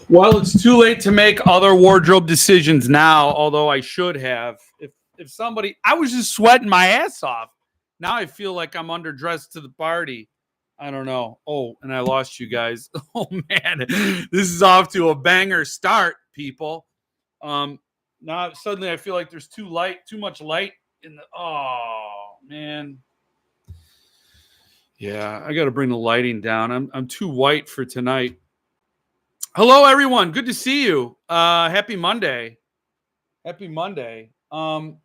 Well, it's too late to make other wardrobe decisions now, although I should have. If somebody, I was just sweating my ass off. Now I feel like I'm underdressed to the party. I don't know. Oh, and I lost you guys. Oh man, this is off to a banger start, people. Um, Now suddenly I feel like there's too much light in the. Oh man, yeah, I got to bring the lighting down. I'm too white for tonight. Hello, everyone. Good to see you. Happy Monday. Happy Monday. How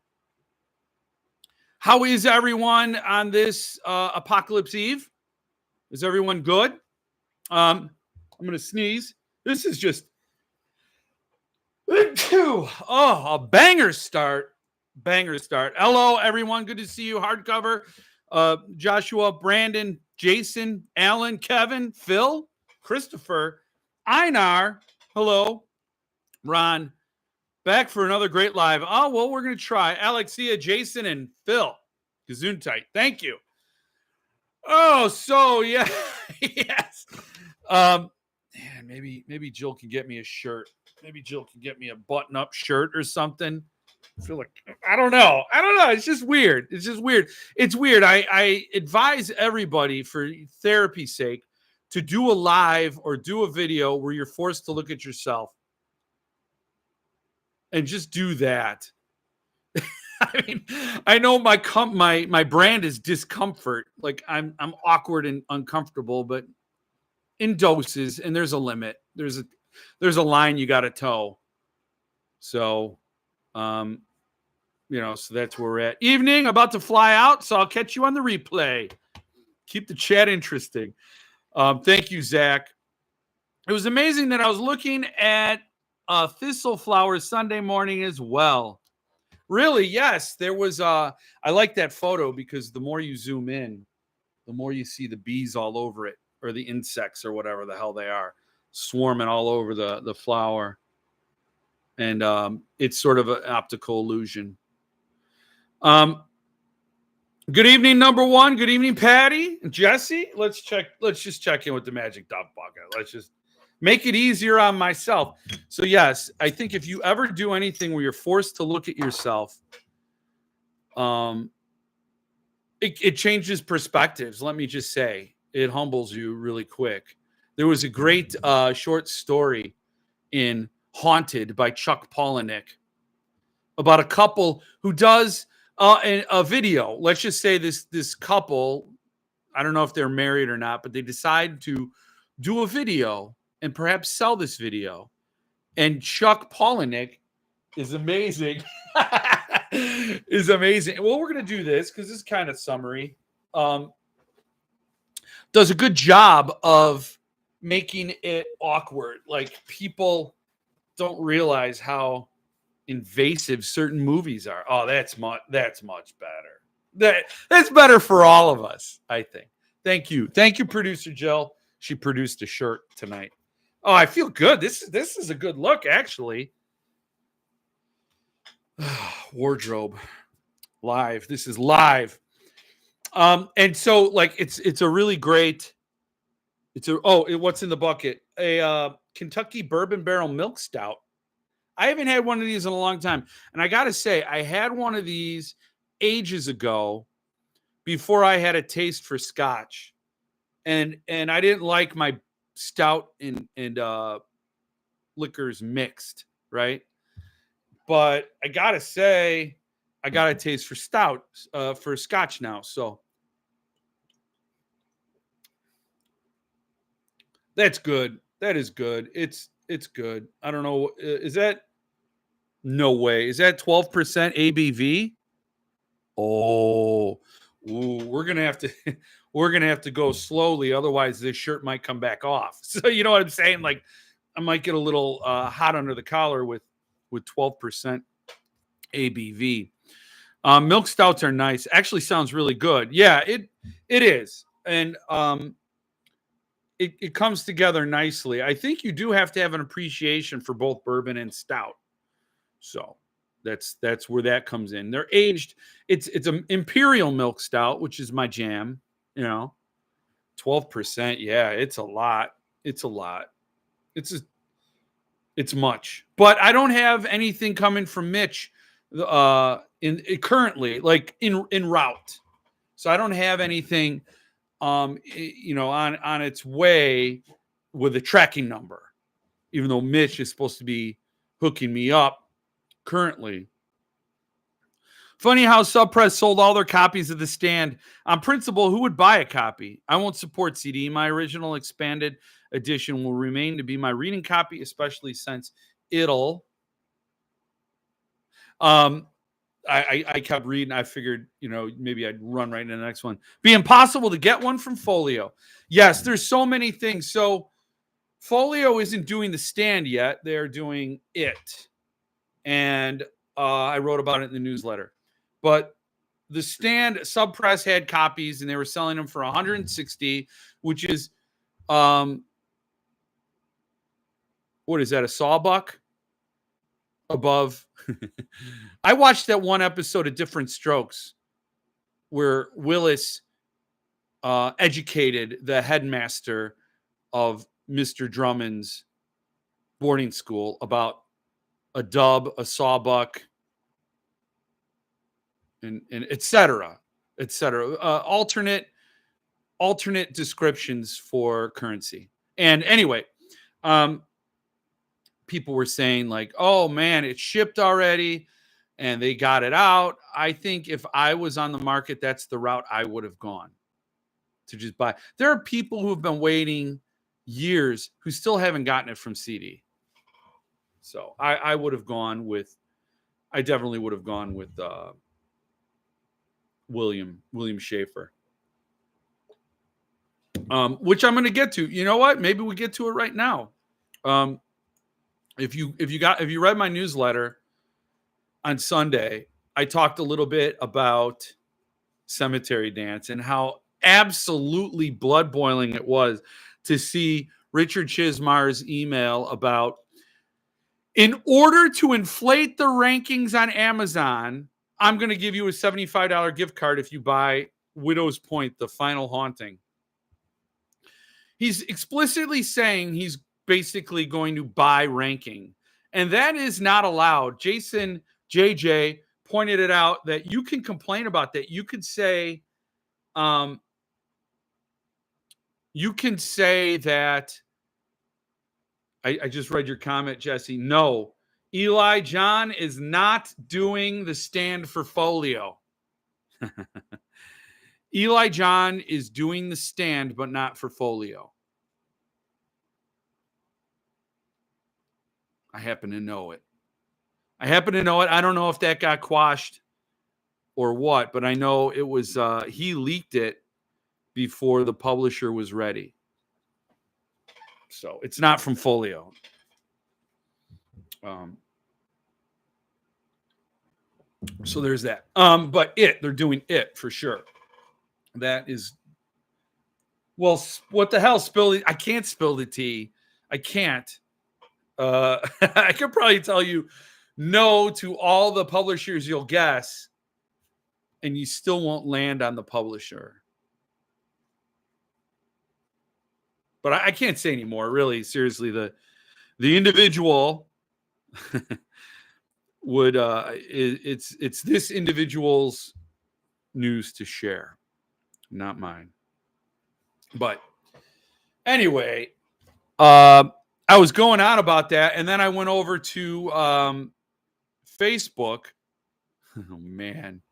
is everyone on this Apocalypse Eve? Is everyone good? I'm going to sneeze. This is just a banger start. Banger start. Hello, everyone. Good to see you. Hardcover. Joshua, Brandon, Jason, Alan, Kevin, Phil, Christopher, Einar. Hello. Ron. Back for another great live. Oh, well, we're going to try. Alexia, Jason, and Phil. Gesundheit. Thank you. Oh, so, yeah. Yes. Man, maybe Jill can get me a shirt. Maybe Jill can get me a button-up shirt or something. I feel like, I don't know. It's just weird. It's weird. I advise everybody, for therapy's sake, to do a live or do a video where you're forced to look at yourself. And just do that. I mean, I know my brand is discomfort. Like I'm awkward and uncomfortable, but in doses, and there's a limit. There's a line you got to toe. So, so that's where we're at. Evening, about to fly out, so I'll catch you on the replay. Keep the chat interesting. Thank you, Zach. It was amazing that I was looking at Thistle Flowers Sunday morning as well. Really, yes. There was I like that photo because the more you zoom in, the more you see the bees all over it, or the insects, or whatever the hell they are, swarming all over the flower. And it's sort of an optical illusion. Good evening, number one. Good evening, Patty and Jesse. Let's just check in with the Magic Dove Bucket. Let's just make it easier on myself. So yes, I think if you ever do anything where you're forced to look at yourself, it changes perspectives. Let me just say, it humbles you really quick. There was a great short story in Haunted by Chuck Palahniuk about a couple who does a video. Let's just say this couple, I don't know if they're married or not, but they decide to do a video and perhaps sell this video. And Chuck Palahniuk is amazing. Is amazing. Well, we're going to do this because this is kind of summary. Does a good job of making it awkward. Like, people don't realize how invasive certain movies are. Oh, that's much better. That's better for all of us, I think. Thank you, producer Jill. She produced a shirt tonight. Oh, I feel good. This is a good look, actually. Wardrobe live. This is live. And so, like, it's a really great. What's in the bucket? A Kentucky Bourbon Barrel Milk Stout. I haven't had one of these in a long time, and I gotta say, I had one of these ages ago, before I had a taste for Scotch, and I didn't like my stout and liquors mixed, right? But I gotta say, I got a taste for stout, for Scotch now. So that's good. That is good. It's good. I don't know. Is that? No way. Is that 12% ABV? Oh, we're gonna have to go slowly. Otherwise, this shirt might come back off. So you know what I'm saying? Like, I might get a little hot under the collar with 12% ABV. Milk stouts are nice. Actually, sounds really good. Yeah, it is, and it comes together nicely. I think you do have to have an appreciation for both bourbon and stout. So that's where that comes in. They're aged. It's an imperial milk stout, which is my jam. 12%. Yeah, it's a lot. It's It's much. But I don't have anything coming from Mitch currently, like in route. So I don't have anything on its way with a tracking number, even though Mitch is supposed to be hooking me up currently. Funny how Subpress sold all their copies of The Stand. On principle, who would buy a copy? I won't support CD. My original expanded edition will remain to be my reading copy, especially since it'll. I kept reading. I figured, maybe I'd run right into the next one. Be impossible to get one from Folio. Yes, there's so many things. So Folio isn't doing The Stand yet. They're doing it. And I wrote about it in the newsletter. But The Stand, Subpress had copies, and they were selling them for $160, which is, what is that, a sawbuck? Above. I watched that one episode of Different Strokes where Willis educated the headmaster of Mr. Drummond's boarding school about a dub, a sawbuck, and et cetera, et cetera. Alternate descriptions for currency. And anyway, people were saying like, oh man, it's shipped already and they got it out. I think if I was on the market, that's the route I would have gone, to just buy. There are people who have been waiting years who still haven't gotten it from CD. So I would have gone with, I definitely would have gone with William Schaefer. Which I'm going to get to. You know what? Maybe we get to it right now. If you read my newsletter on Sunday, I talked a little bit about Cemetery Dance and how absolutely blood boiling it was to see Richard Chismar's email about, in order to inflate the rankings on Amazon, I'm going to give you a $75 gift card if you buy Widow's Point, The Final Haunting. He's explicitly saying he's basically going to buy ranking, and that is not allowed. Jason JJ pointed it out that you can complain about that. You could say, that I just read your comment, Jesse. No, Eli John is not doing The Stand for Folio. Eli John is doing The Stand, but not for Folio. I happen to know it. I don't know if that got quashed or what, but I know it was, he leaked it before the publisher was ready. So it's not from Folio. So there's that. But they're doing it for sure. That is, well, what the hell? I can't spill the tea. I can't. I could probably tell you no to all the publishers you'll guess, and you still won't land on the publisher. But I can't say anymore. Really, seriously, the individual would it's this individual's news to share, not mine. But anyway, I was going on about that, and then I went over to Facebook. Oh man.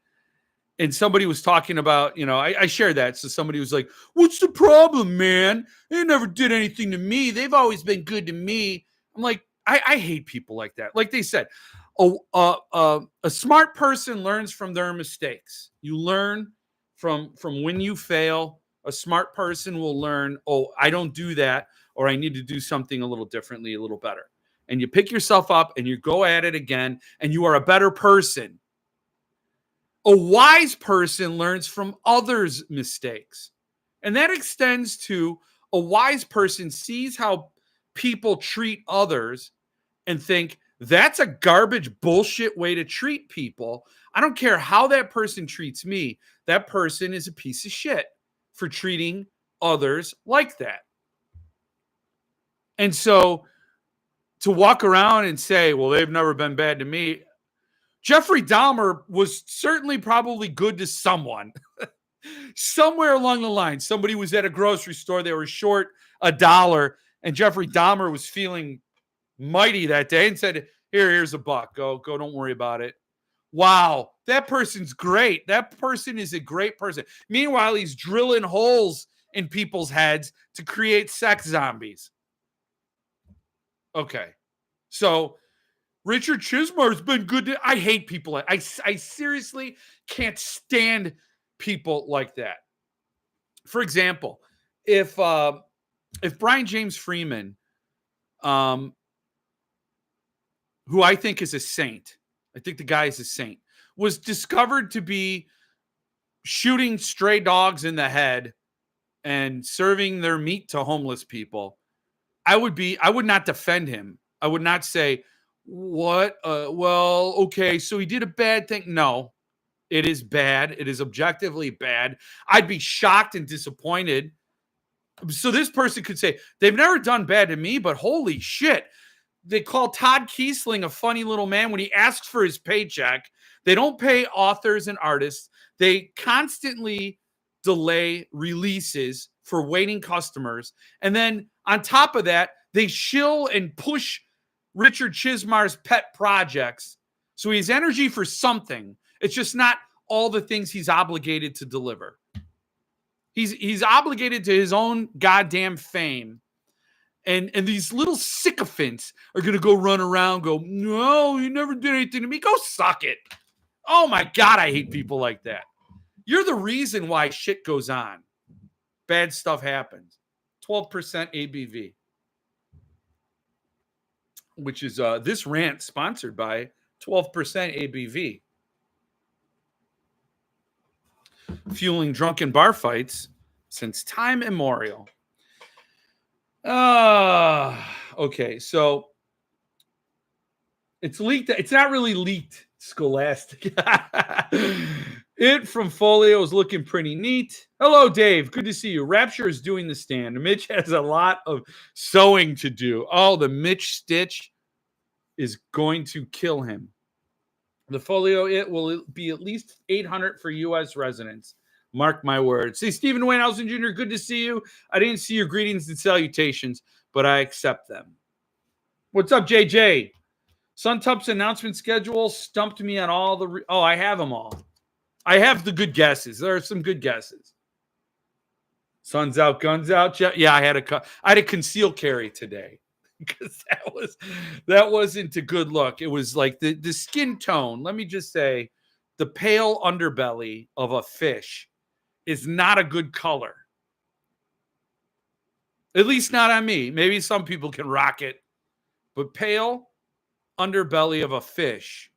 And somebody was talking about, I shared that. So somebody was like, what's the problem, man? They never did anything to me. They've always been good to me. I'm like, I hate people like that. Like they said, a smart person learns from their mistakes. You learn from when you fail. A smart person will learn, I don't do that, or I need to do something a little differently, a little better. And you pick yourself up and you go at it again, and you are a better person. A wise person learns from others' mistakes. And that extends to a wise person sees how people treat others and think, that's a garbage bullshit way to treat people. I don't care how that person treats me. That person is a piece of shit for treating others like that. And so to walk around and say, well, they've never been bad to me. Jeffrey Dahmer was certainly probably good to someone. Somewhere along the line, somebody was at a grocery store. They were short $1, and Jeffrey Dahmer was feeling mighty that day and said, here's $1. Go, don't worry about it. Wow, that person's great. That person is a great person. Meanwhile, he's drilling holes in people's heads to create sex zombies. Okay. So Richard Chizmar's been good. I hate people. I seriously can't stand people like that. For example, if Brian James Freeman, who I think is a saint, I think the guy is a saint, was discovered to be shooting stray dogs in the head and serving their meat to homeless people, I would not defend him. I would not say, what? Well, okay, so he did a bad thing. No, it is bad. It is objectively bad. I'd be shocked and disappointed. So this person could say, they've never done bad to me, but holy shit. They call Todd Kiesling a funny little man when he asks for his paycheck. They don't pay authors and artists. They constantly delay releases for waiting customers. And then on top of that, they shill and push Richard Chizmar's pet projects. So he has energy for something. It's just not all the things he's obligated to deliver. He's obligated to his own goddamn fame. And these little sycophants are going to go run around, go, no, you never did anything to me. Go suck it. Oh, my God, I hate people like that. You're the reason why shit goes on. Bad stuff happens. 12% ABV. Which is this rant sponsored by 12% ABV. Fueling drunken bar fights since time immemorial. Okay, so it's leaked. It's not really leaked, Scholastic. It from Folio is looking pretty neat. Hello, Dave. Good to see you. Rapture is doing the stand. Mitch has a lot of sewing to do. Oh, the Mitch stitch is going to kill him. The Folio, it will be at least $800 for U.S. residents. Mark my words. See, Stephen Waynhausen Jr., good to see you. I didn't see your greetings and salutations, but I accept them. What's up, JJ? SUNTUPS announcement schedule stumped me on all the... Oh, I have them all. I have the good guesses. There are some good guesses. Sun's out, guns out. Yeah, I had a conceal carry today because that wasn't a good look. It was like the skin tone. Let me just say, the pale underbelly of a fish is not a good color. At least not on me. Maybe some people can rock it, but pale underbelly of a fish.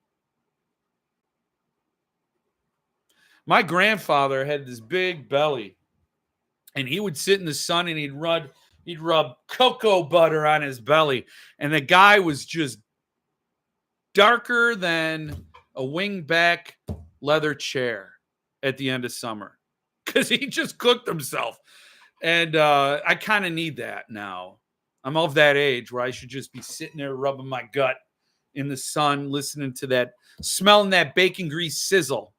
My grandfather had this big belly, and he would sit in the sun and he'd rub cocoa butter on his belly, and the guy was just darker than a wingback leather chair at the end of summer because he just cooked himself. And I kind of need that now. I'm of that age where I should just be sitting there rubbing my gut in the sun, listening to that, smelling that bacon grease sizzle.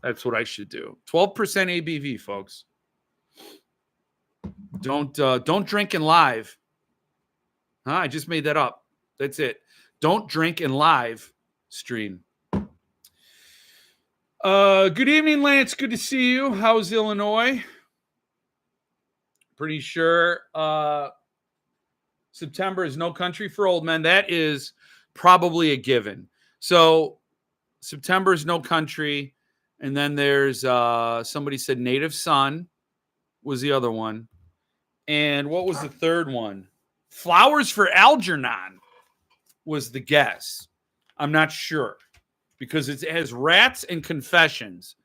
That's what I should do. 12% ABV, folks. Don't drink and live. Huh? I just made that up. That's it. Don't drink and live stream. Good evening, Lance. Good to see you. How's Illinois? Pretty sure September is No Country for Old Men. That is probably a given. So September is No Country. And then there's somebody said Native Son was the other one. And what was the third one? Flowers for Algernon was the guess. I'm not sure because it has rats and confessions.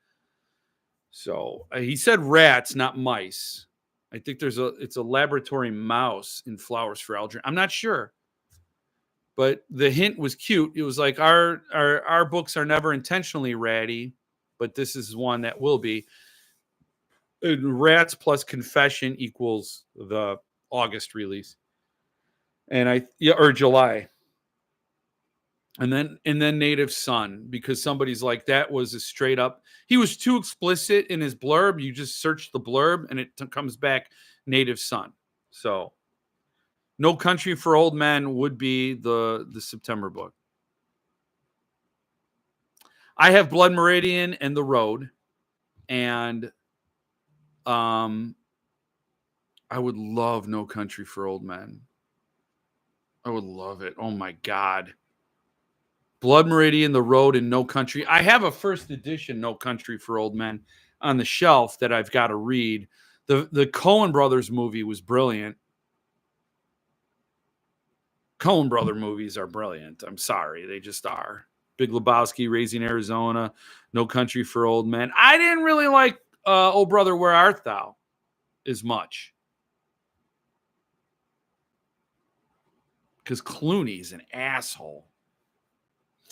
So he said rats, not mice. I think it's a laboratory mouse in Flowers for Algernon. I'm not sure. But the hint was cute. It was like our books are never intentionally ratty, but this is one that will be. Rats plus confession equals the August release. or July. And then Native Son, because somebody's like, that was a straight up, he was too explicit in his blurb. You just search the blurb and it comes back Native Son. So No Country for Old Men would be the September book. I have Blood Meridian and The Road, and I would love No Country for Old Men. I would love it. Oh my God. Blood Meridian, The Road, and No Country. I have a first edition No Country for Old Men on the shelf that I've got to read. The Coen Brothers movie was brilliant. Coen Brother movies are brilliant. I'm sorry. They just are. Big Lebowski, Raising Arizona, No Country for Old Men. I didn't really like Oh Brother, Where Art Thou as much. Because Clooney's an asshole.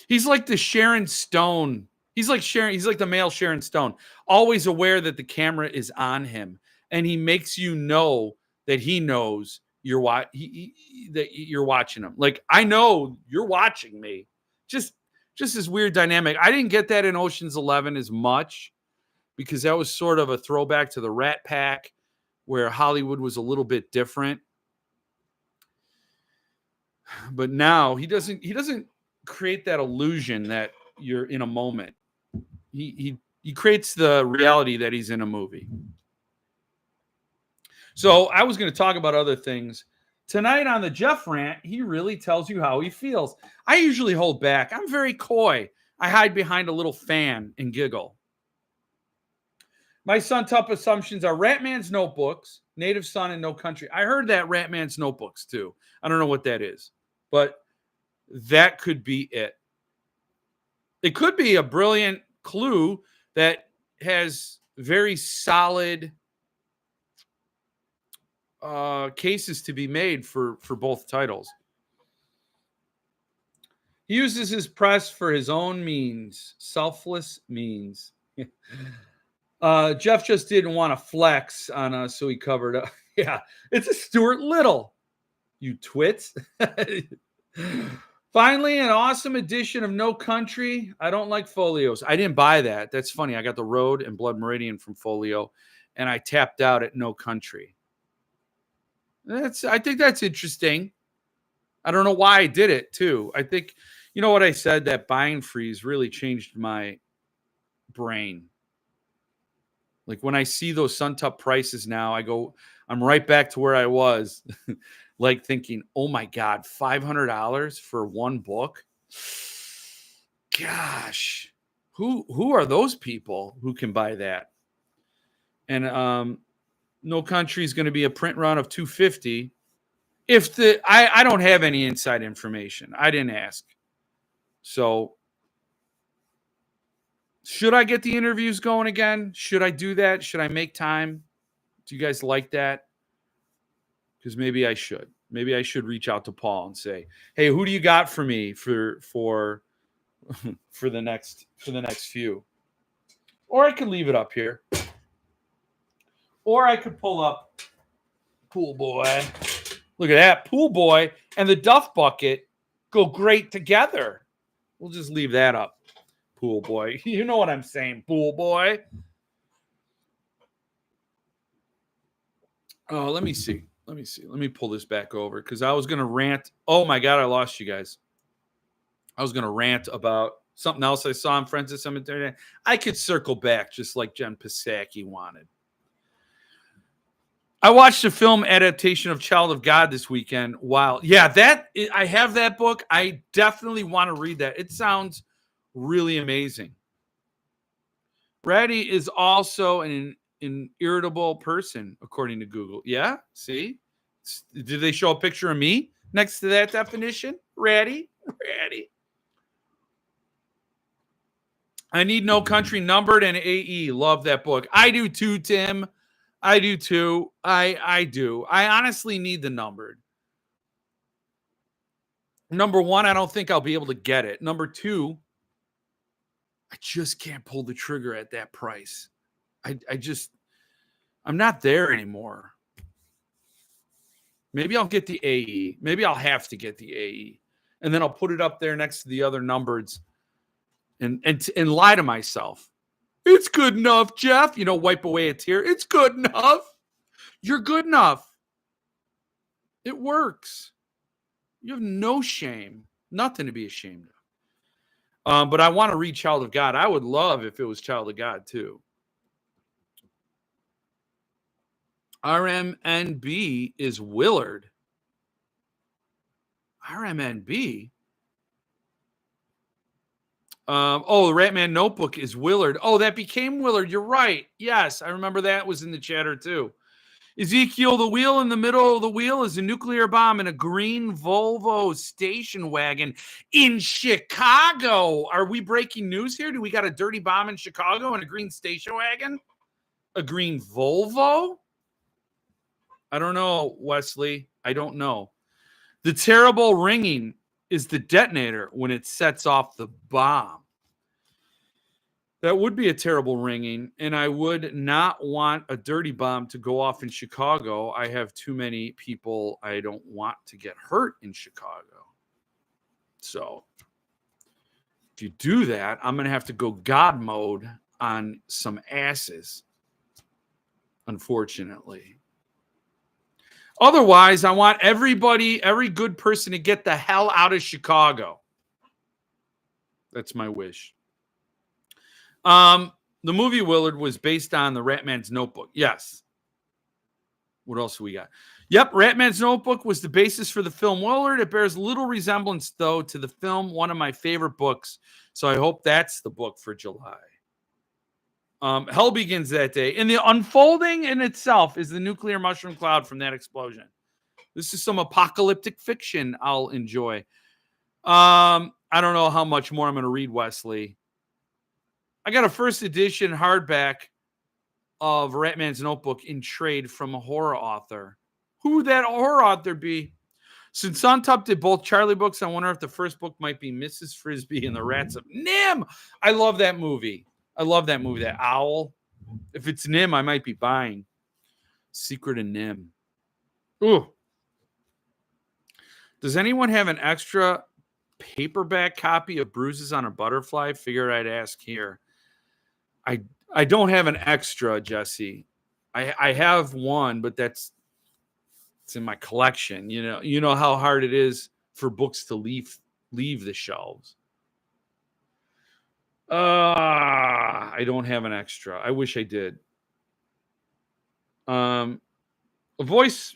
He's like the Sharon Stone. He's like the male Sharon Stone, always aware that the camera is on him, and he makes you know that he knows that you're watching him. Like, I know you're watching me. Just this weird dynamic. I didn't get that in Ocean's 11 as much, because that was sort of a throwback to the Rat Pack, where Hollywood was a little bit different. But now he doesn't create that illusion that you're in a moment. He creates the reality that he's in a movie. So I was going to talk about other things. Tonight on the Jeff Rant, he really tells you how he feels. I usually hold back. I'm very coy. I hide behind a little fan and giggle. My SUNTUP assumptions are Ratmans Notebooks, Native Son, and No Country. I heard that Ratmans Notebooks too. I don't know what that is, but that could be it. It could be a brilliant clue that has very solid cases to be made for both titles. He uses his press for his own means, selfless means. Jeff just didn't want to flex on us, so he covered up. Yeah, it's a Stuart Little, you twits. Finally, an awesome edition of No Country. I don't like folios. I didn't buy that. That's funny. I got The Road and Blood Meridian from Folio, and I tapped out at No Country. I think that's interesting. I don't know why I did it, too. I think, you know what I said? That buying freeze really changed my brain. Like, when I see those SUNTUP prices now, I'm right back to where I was. Like, thinking, oh my God, $500 for one book? Gosh, who are those people who can buy that? And No Country is going to be a print run of 250. I don't have any inside information. I didn't ask. So should I get the interviews going again? Should I do that? Should I make time? Do you guys like that? Because maybe I should. Maybe I should reach out to Paul and say, "Hey, who do you got for me for the next few?" Or I could leave it up here. Or I could pull up Pool Boy. Look at that. Pool Boy and the Duff Bucket go great together. We'll just leave that up. Pool Boy. You know what I'm saying, Pool Boy. Oh, let me see. Let me pull this back over, because I was going to rant. Oh, my God, I lost you guys. I was going to rant about something else I saw in Friends of Cemetery. I could circle back just like Jen Psaki wanted. I watched a film adaptation of Child of God this weekend. Wow. Yeah, I have that book. I definitely want to read that. It sounds really amazing. Ratty is also an irritable person, according to Google. Yeah, see? Did they show a picture of me next to that definition? Ratty. I need No Country numbered and AE. Love that book. I do too, Tim. I do too. I do. I honestly need the numbered. Number one, I don't think I'll be able to get it. Number two, I just can't pull the trigger at that price. I'm not there anymore. Maybe I'll get the AE. Maybe I'll have to get the AE. And then I'll put it up there next to the other numbereds and lie to myself. It's good enough, Jeff. Wipe away a tear. It's good enough. You're good enough. It works. You have no shame. Nothing to be ashamed of. But I want to read Child of God. I would love if it was Child of God too. RMNB is Willard. RMNB? The Ratman Notebook is Willard. Oh, that became Willard. You're right. Yes, I remember that was in the chatter too. Ezekiel, the wheel in the middle of the wheel is a nuclear bomb in a green Volvo station wagon in Chicago. Are we breaking news here? Do we got a dirty bomb in Chicago and a green station wagon? A green Volvo? I don't know, Wesley. I don't know. The terrible ringing is the detonator when it sets off the bomb. That would be a terrible ringing, and I would not want a dirty bomb to go off in Chicago. I have too many people I don't want to get hurt in Chicago. So if you do that, I'm going to have to go God mode on some asses, unfortunately. Otherwise, I want everybody, every good person to get the hell out of Chicago. That's my wish. The movie Willard was based on the Ratman's Notebook. Yes. What else do we got? Yep, Ratman's Notebook was the basis for the film Willard. It bears little resemblance, though, to the film, one of my favorite books. So I hope that's the book for July. Hell begins that day. And the unfolding in itself is the nuclear mushroom cloud from that explosion. This is some apocalyptic fiction I'll enjoy. I don't know how much more I'm going to read, Wesley. I got a first edition hardback of Ratman's Notebook in trade from a horror author. Who would that horror author be? Since SUNTUPS did both Charlie books, I wonder if the first book might be Mrs. Frisbee and the Rats of Nim. I love that movie. That owl. If it's Nim, I might be buying Secret of Nim. Ooh. Does anyone have an extra paperback copy of Bruises on a Butterfly? Figured I'd ask here. I don't have an extra, Jesse. I have one, but it's in my collection. You know how hard it is for books to leave the shelves. I don't have an extra. I wish I did. A voice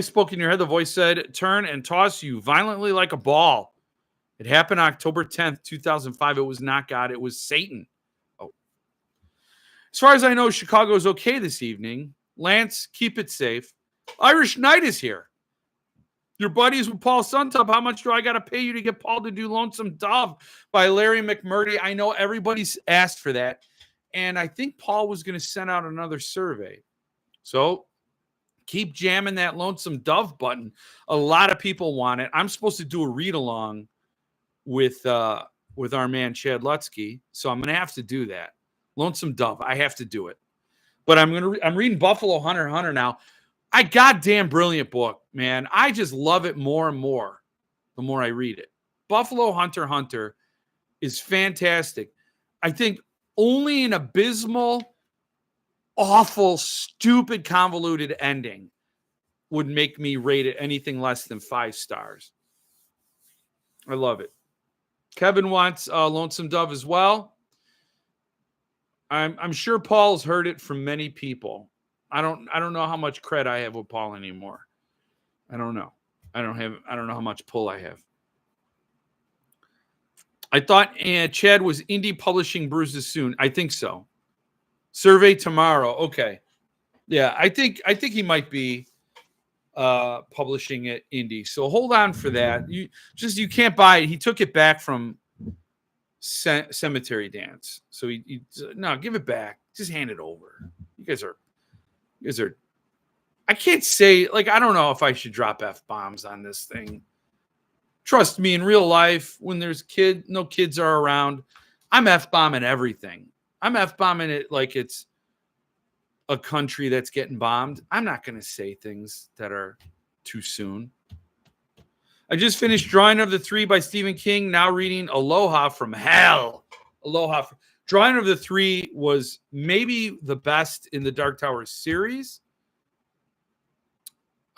spoke in your head. The voice said, turn and toss you violently like a ball. It happened October 10th, 2005. It was not God. It was Satan. Oh. As far as I know, Chicago is okay this evening. Lance, keep it safe. Irish Knight is here. Your buddies with Paul SUNTUPS. How much do I got to pay you to get Paul to do Lonesome Dove by Larry McMurdy? I know everybody's asked for that. And I think Paul was going to send out another survey. So keep jamming that Lonesome Dove button. A lot of people want it. I'm supposed to do a read-along with our man Chad Lutsky. So I'm going to have to do that. Lonesome Dove. I have to do it. But I'm reading Buffalo Hunter now. A goddamn brilliant book, man. I just love it more and more the more I read it. Buffalo Hunter is fantastic. I think only an abysmal, awful, stupid, convoluted ending would make me rate it anything less than 5 stars. I love it. Kevin wants Lonesome Dove as well. I'm sure Paul's heard it from many people. I don't know how much cred I have with Paul anymore. I don't know. I don't know how much pull I have. I thought Chad was indie publishing Bruises soon. I think so. Survey tomorrow. Okay. Yeah, I think he might be publishing it indie. So hold on for that. You can't buy it. He took it back from Cemetery Dance. So he no, give it back. Just hand it over. You guys are I can't say, I don't know if I should drop F-bombs on this thing. Trust me, in real life, when there's no kids are around, I'm F-bombing everything. I'm F-bombing it like it's a country that's getting bombed. I'm not going to say things that are too soon. I just finished Drawing of the Three by Stephen King, now reading Aloha from Hell. Drawing of the Three was maybe the best in the Dark Tower series.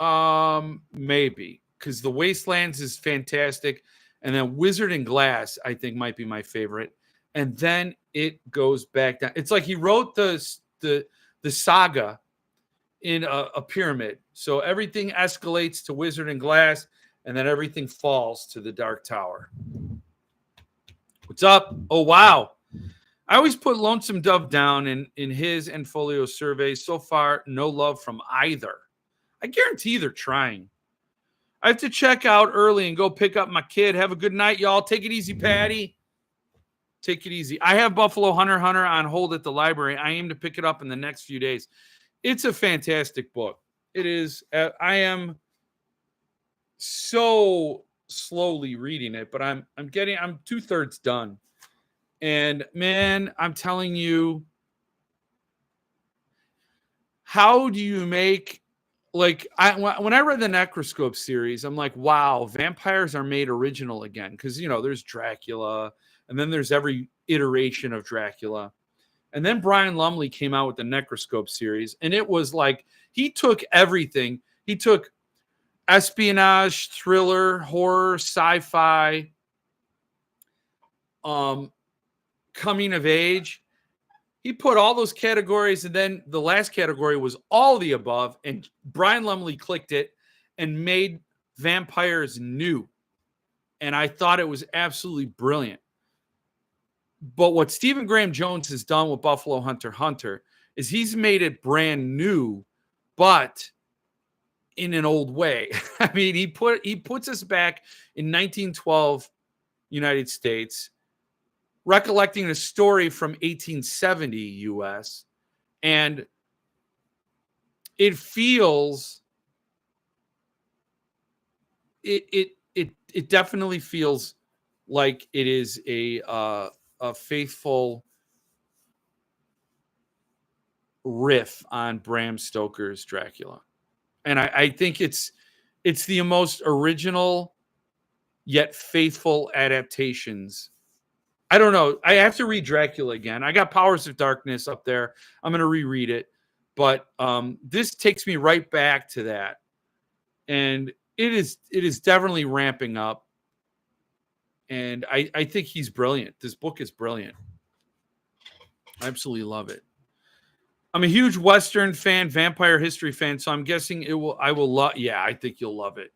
Maybe, because The Wastelands is fantastic. And then Wizard and Glass, I think, might be my favorite. And then it goes back down. It's like he wrote the saga in a pyramid. So everything escalates to Wizard and Glass, and then everything falls to the Dark Tower. What's up? Oh, wow. I always put Lonesome Dove down in his and folio surveys. So far, no love from either. I guarantee they're trying. I have to check out early and go pick up my kid. Have a good night, y'all. Take it easy, Patty. Take it easy. I have Buffalo Hunter on hold at the library. I aim to pick it up in the next few days. It's a fantastic book. It is. I am so slowly reading it, but I'm 2/3 done. And man, I'm telling you, how do you make, like, when I read the Necroscope series, I'm like, wow, vampires are made original again. Because, you know, there's Dracula, and then there's every iteration of Dracula. And then Brian Lumley came out with the Necroscope series, and it was like, he took everything. He took espionage, thriller, horror, sci-fi, coming of age. He put all those categories, and then the last category was all the above, and Brian Lumley clicked it and made vampires new. And I thought it was absolutely brilliant. But what Stephen Graham Jones has done with Buffalo Hunter is he's made it brand new, but in an old way. I mean, he puts us back in 1912 United States, recollecting a story from 1870 US, and it feels it definitely feels like it is a faithful riff on Bram Stoker's Dracula. And I think it's the most original yet faithful adaptations. I don't know. I have to read Dracula again. I got Powers of Darkness up there. I'm going to reread it. But this takes me right back to that. And it is definitely ramping up. And I think he's brilliant. This book is brilliant. I absolutely love it. I'm a huge Western fan, vampire history fan, so I'm guessing I will love. Yeah, I think you'll love it.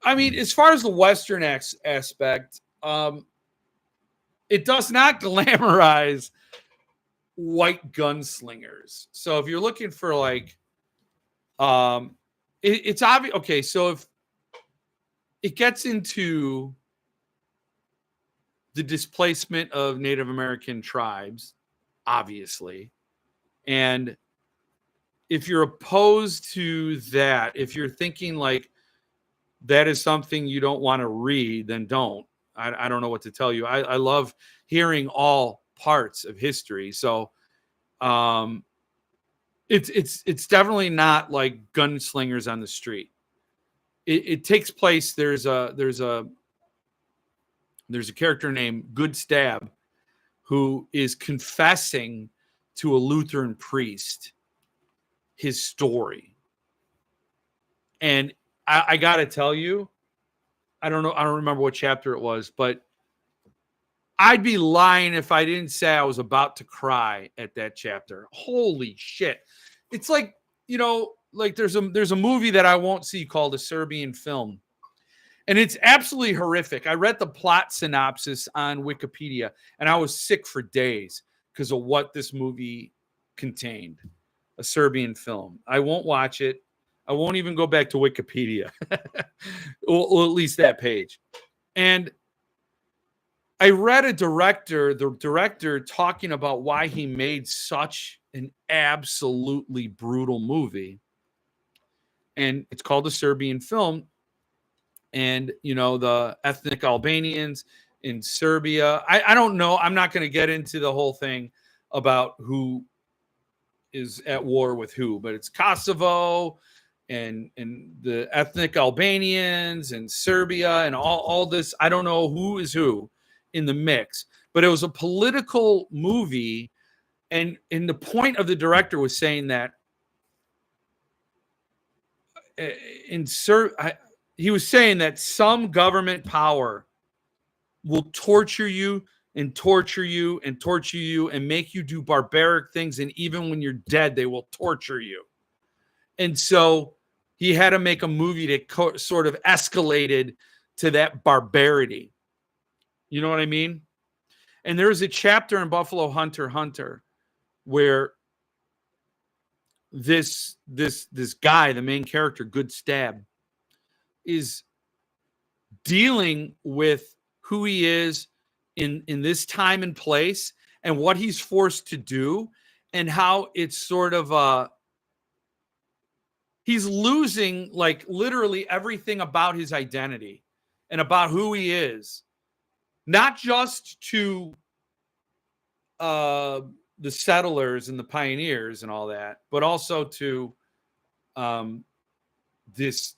I mean, as far as the Western aspect, it does not glamorize white gunslingers. So if you're looking for like, it's obvious. Okay, so if it gets into the displacement of Native American tribes, obviously. And if you're opposed to that, if you're thinking like that is something you don't want to read, then don't. I don't know what to tell you. I love hearing all parts of history. So it's definitely not like gunslingers on the street. It takes place. There's a character named Good Stab who is confessing to a Lutheran priest his story. And I got to tell you, I don't remember what chapter it was, but I'd be lying if I didn't say I was about to cry at that chapter. Holy shit. It's like, you know, like there's a movie that I won't see called A Serbian Film. And it's absolutely horrific. I read the plot synopsis on Wikipedia, and I was sick for days because of what this movie contained. A Serbian Film. I won't watch it. I won't even go back to Wikipedia. Or at least that page. And I read the director talking about why he made such an absolutely brutal movie. And it's called A Serbian Film. And, you know, the ethnic Albanians in Serbia. I don't know. I'm not going to get into the whole thing about who is at war with who, but it's Kosovo and the ethnic Albanians and Serbia and all this. I don't know who is who in the mix, but it was a political movie. And the point of the director was saying that he was saying that some government power will torture you and torture you and torture you and make you do barbaric things. And even when you're dead, they will torture you. And so he had to make a movie that sort of escalated to that barbarity. You know what I mean? And there's a chapter in Buffalo Hunter where this guy, the main character, Good Stab, is dealing with who he is in this time and place and what he's forced to do, and how it's sort of he's losing like literally everything about his identity and about who he is, not just to the settlers and the pioneers and all that, but also to this.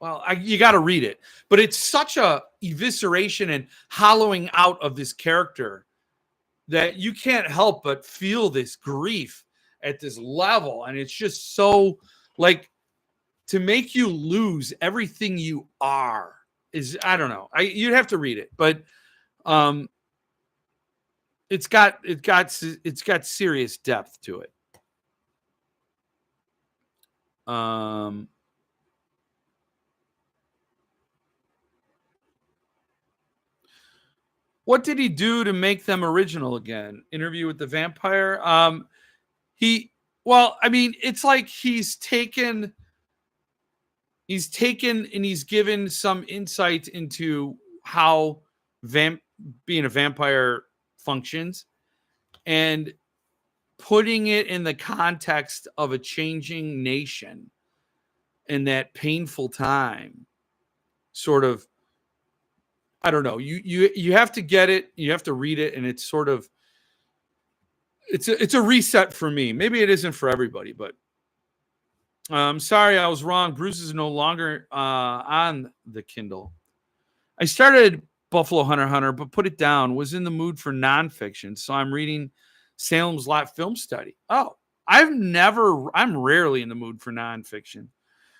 Well, you got to read it, but it's such a evisceration and hollowing out of this character that you can't help but feel this grief at this level. And it's just so like to make you lose everything you are is, I don't know. You'd have to read it, but it's got serious depth to it. What did he do to make them original again? Interview with the Vampire. It's like he's taken and he's given some insight into how being a vampire functions, and putting it in the context of a changing nation in that painful time. Sort of, I don't know. You have to get it. You have to read it, and it's sort of it's a reset for me. Maybe it isn't for everybody, but I'm sorry, I was wrong. Bruce is no longer on the Kindle. I started Buffalo Hunter, but put it down. Was in the mood for nonfiction, so I'm reading Salem's Lot Film Study. Oh, I'm rarely in the mood for nonfiction.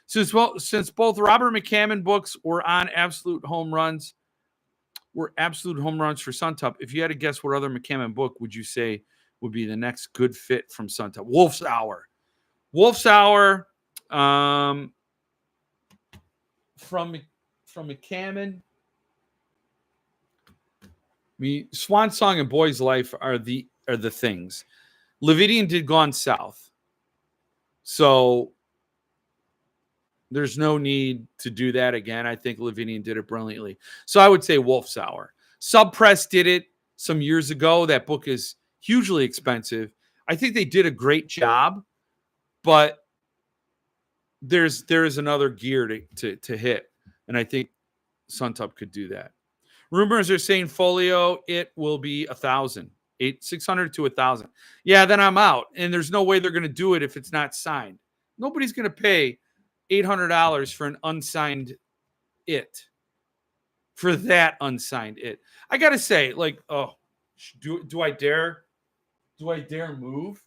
Since both Robert McCammon books were absolute home runs for SUNTUP, if you had to guess what other McCammon book would you say would be the next good fit from SUNTUP? Wolf's Hour. From McCammon. Swan Song and Boy's Life are the things. Levidian did Gone South, so there's no need to do that again. I think Levidian did it brilliantly. So I would say Wolf's Hour. Subpress did it some years ago. That book is hugely expensive. I think they did a great job, but there is another gear to hit, and I think SUNTUP could do that. Rumors are saying folio, it will be 1,000, 600 to 1,000. Yeah, then I'm out, and there's no way they're going to do it if it's not signed. Nobody's going to pay $800 for an unsigned it. For that unsigned it, I gotta say, like, oh, do I dare? Do I dare move?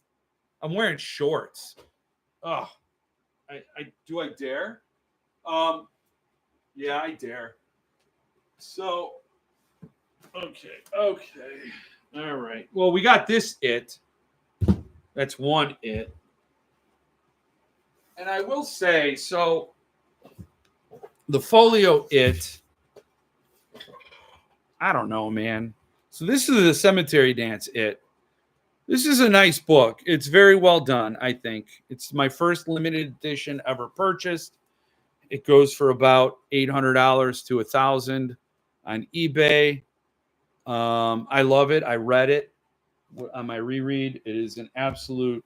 I'm wearing shorts. Oh, do I dare? Yeah, I dare. So, okay, all right. Well, we got this it. That's one it. And I will say, so the folio it, I don't know, man. So this is the Cemetery Dance it. This is a nice book. It's very well done, I think. It's my first limited edition ever purchased. It goes for about $800 to $1,000 on eBay. I love it. I read it on my reread. It is an absolute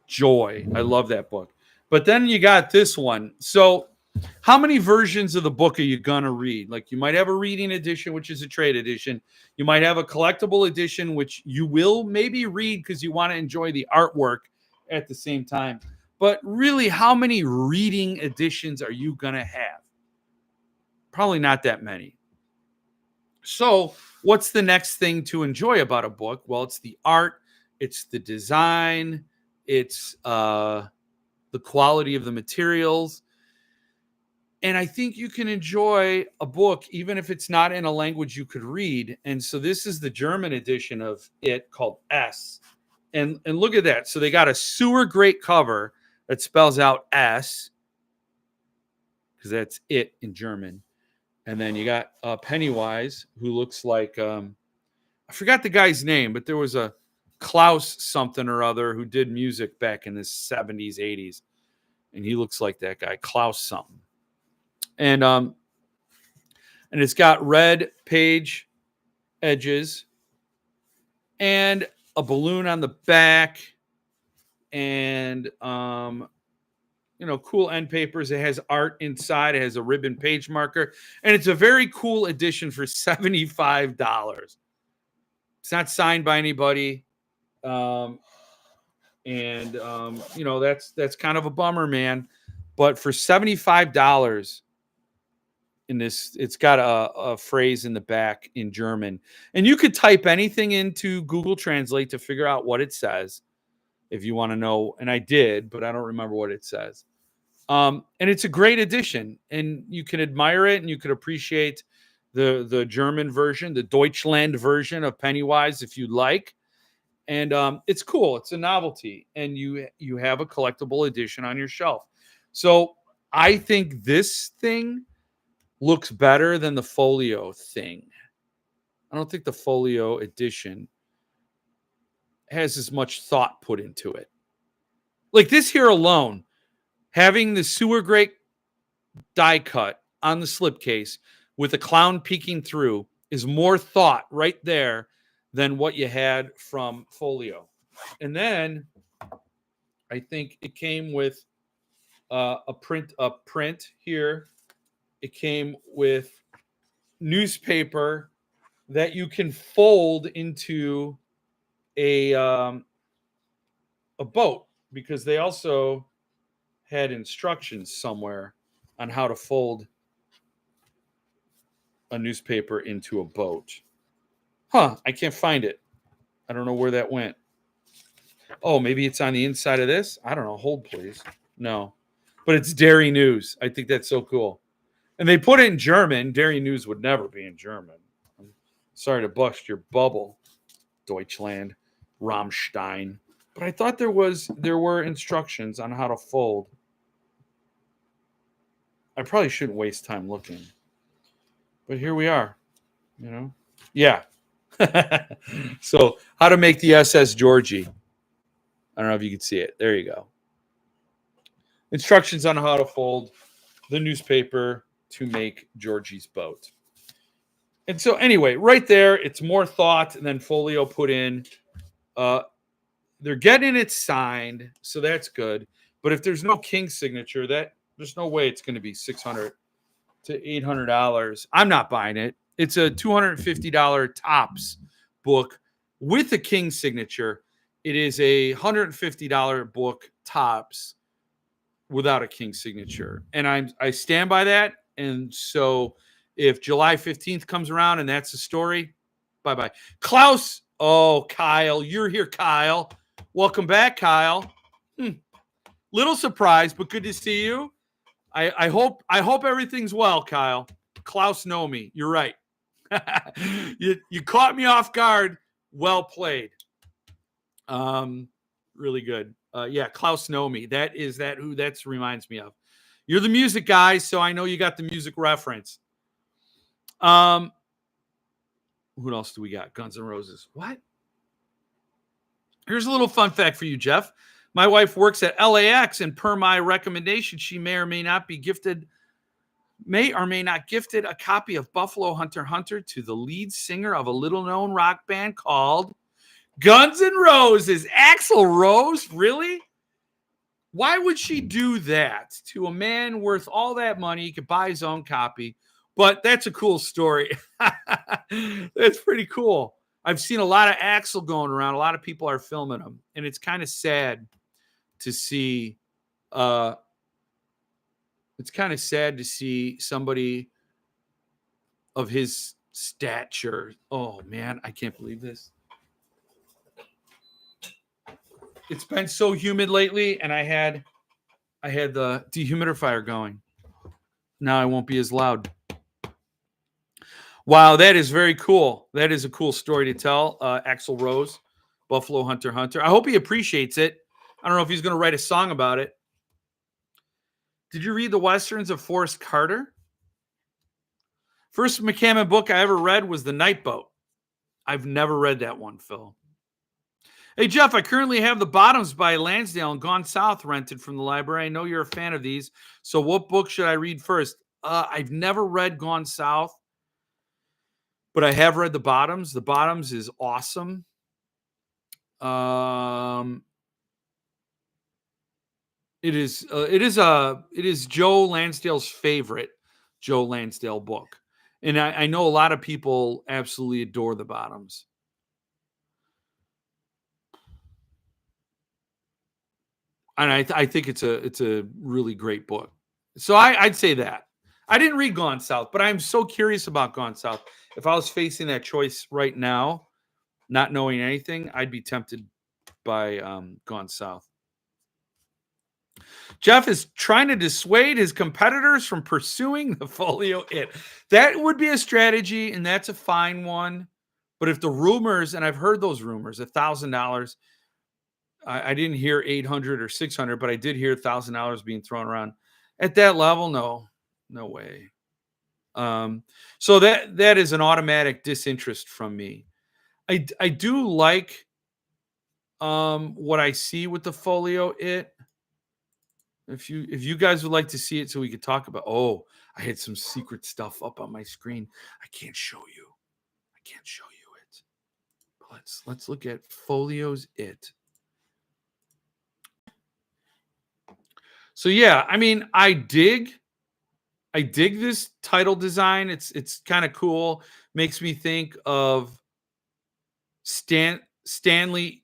joy. I love that book. But then you got this one. So how many versions of the book are you going to read? Like, you might have a reading edition, which is a trade edition. You might have a collectible edition, which you will maybe read because you want to enjoy the artwork at the same time. But really, how many reading editions are you going to have? Probably not that many. So what's the next thing to enjoy about a book? Well, it's the art, it's the design, it's the quality of the materials. And I think you can enjoy a book even if it's not in a language you could read. And so this is the German edition of it called S. And look at that. So they got a sewer grate cover that spells out S, because that's it in German. And then you got Pennywise, who looks like, I forgot the guy's name, but there was a Klouse something or other who did music back in the 70s, 80s. And he looks like that guy, Klouse something. And it's got red page edges and a balloon on the back and, cool end papers. It has art inside. It has a ribbon page marker. And it's a very cool edition for $75. It's not signed by anybody. That's kind of a bummer, man. But for $75 in this, it's got a phrase in the back in German. And you could type anything into Google Translate to figure out what it says if you want to know. And I did, but I don't remember what it says. And it's a great edition, and you can admire it and you can appreciate the German version, the Deutschland version of Pennywise if you'd like. And it's cool. It's a novelty, and you have a collectible edition on your shelf. So I think this thing looks better than the folio thing. I don't think the folio edition has as much thought put into it. Like this here alone, having the sewer grate die cut on the slipcase with a clown peeking through is more thought right there than what you had from folio. And then I think it came with a print here. It came with newspaper that you can fold into a boat, because they also had instructions somewhere on how to fold a newspaper into a boat. I can't find it. I don't know where that went. Oh, maybe it's on the inside of this. I don't know. Hold, please. No, but it's Dairy News. I think that's so cool. And they put it in German. Dairy News would never be in German. I'm sorry to bust your bubble, Deutschland, Rammstein. But I thought there were instructions on how to fold. I probably shouldn't waste time looking. But here we are, Yeah. So, how to make the SS Georgie. I don't know if you can see it. There you go. Instructions on how to fold the newspaper to make Georgie's boat. And so anyway, right there, it's more thought than folio put in. They're getting it signed, so that's good. But if there's no king signature, there's no way it's going to be $600 to $800. I'm not buying it. It's a $250 tops book with a king signature. It is a $150 book tops without a king signature. And I stand by that. And so if July 15th comes around and that's the story, bye-bye. Klouse. Oh, Kyle, you're here, Kyle. Welcome back, Kyle. Little surprised, but good to see you. I hope everything's well, Kyle. Klouse know me. You're right. You caught me off guard. Well played. Really good. Yeah, Klouse know me. That reminds me of. You're the music guy, so I know you got the music reference. Who else do we got? Guns N' Roses. What? Here's a little fun fact for you, Jeff. My wife works at LAX, and per my recommendation, she may or may not gifted a copy of Buffalo Hunter Hunter to the lead singer of a little-known rock band called Guns N' Roses. Axl Rose? Really? Why would she do that to a man worth all that money? He could buy his own copy. But that's a cool story. That's pretty cool. I've seen a lot of Axl going around. A lot of people are filming them. And it's kind of sad to see It's kind of sad to see somebody of his stature. Oh man, I can't believe this. It's been so humid lately, and I had the dehumidifier going. Now I won't be as loud. Wow, that is very cool. That is a cool story to tell. Axl Rose, Buffalo Hunter. I hope he appreciates it. I don't know if he's going to write a song about it. Did you read the Westerns of Forrest Carter? First McCammon book I ever read was The Night Boat. I've never read that one, Phil. Hey, Jeff, I currently have The Bottoms by Lansdale and Gone South rented from the library. I know you're a fan of these. So what book should I read first? I've never read Gone South, but I have read The Bottoms. The Bottoms is awesome. It is Joe Lansdale's favorite Joe Lansdale book. And I know a lot of people absolutely adore The Bottoms. And I think it's a really great book. So I'd say that. I didn't read Gone South, but I'm so curious about Gone South. If I was facing that choice right now, not knowing anything, I'd be tempted by Gone South. Jeff is trying to dissuade his competitors from pursuing the folio it. That would be a strategy, and that's a fine one. But if the rumors, and I've heard those rumors, $1,000, I didn't hear 800 or 600, but I did hear $1,000 being thrown around at that level. No way. So that is an automatic disinterest from me. I do like what I see with the folio it. If you guys would like to see it so we could talk about, I had some secret stuff up on my screen. I can't show you it. But let's look at folios it. So yeah, I mean, I dig this title design. It's kind of cool. Makes me think of Stanley's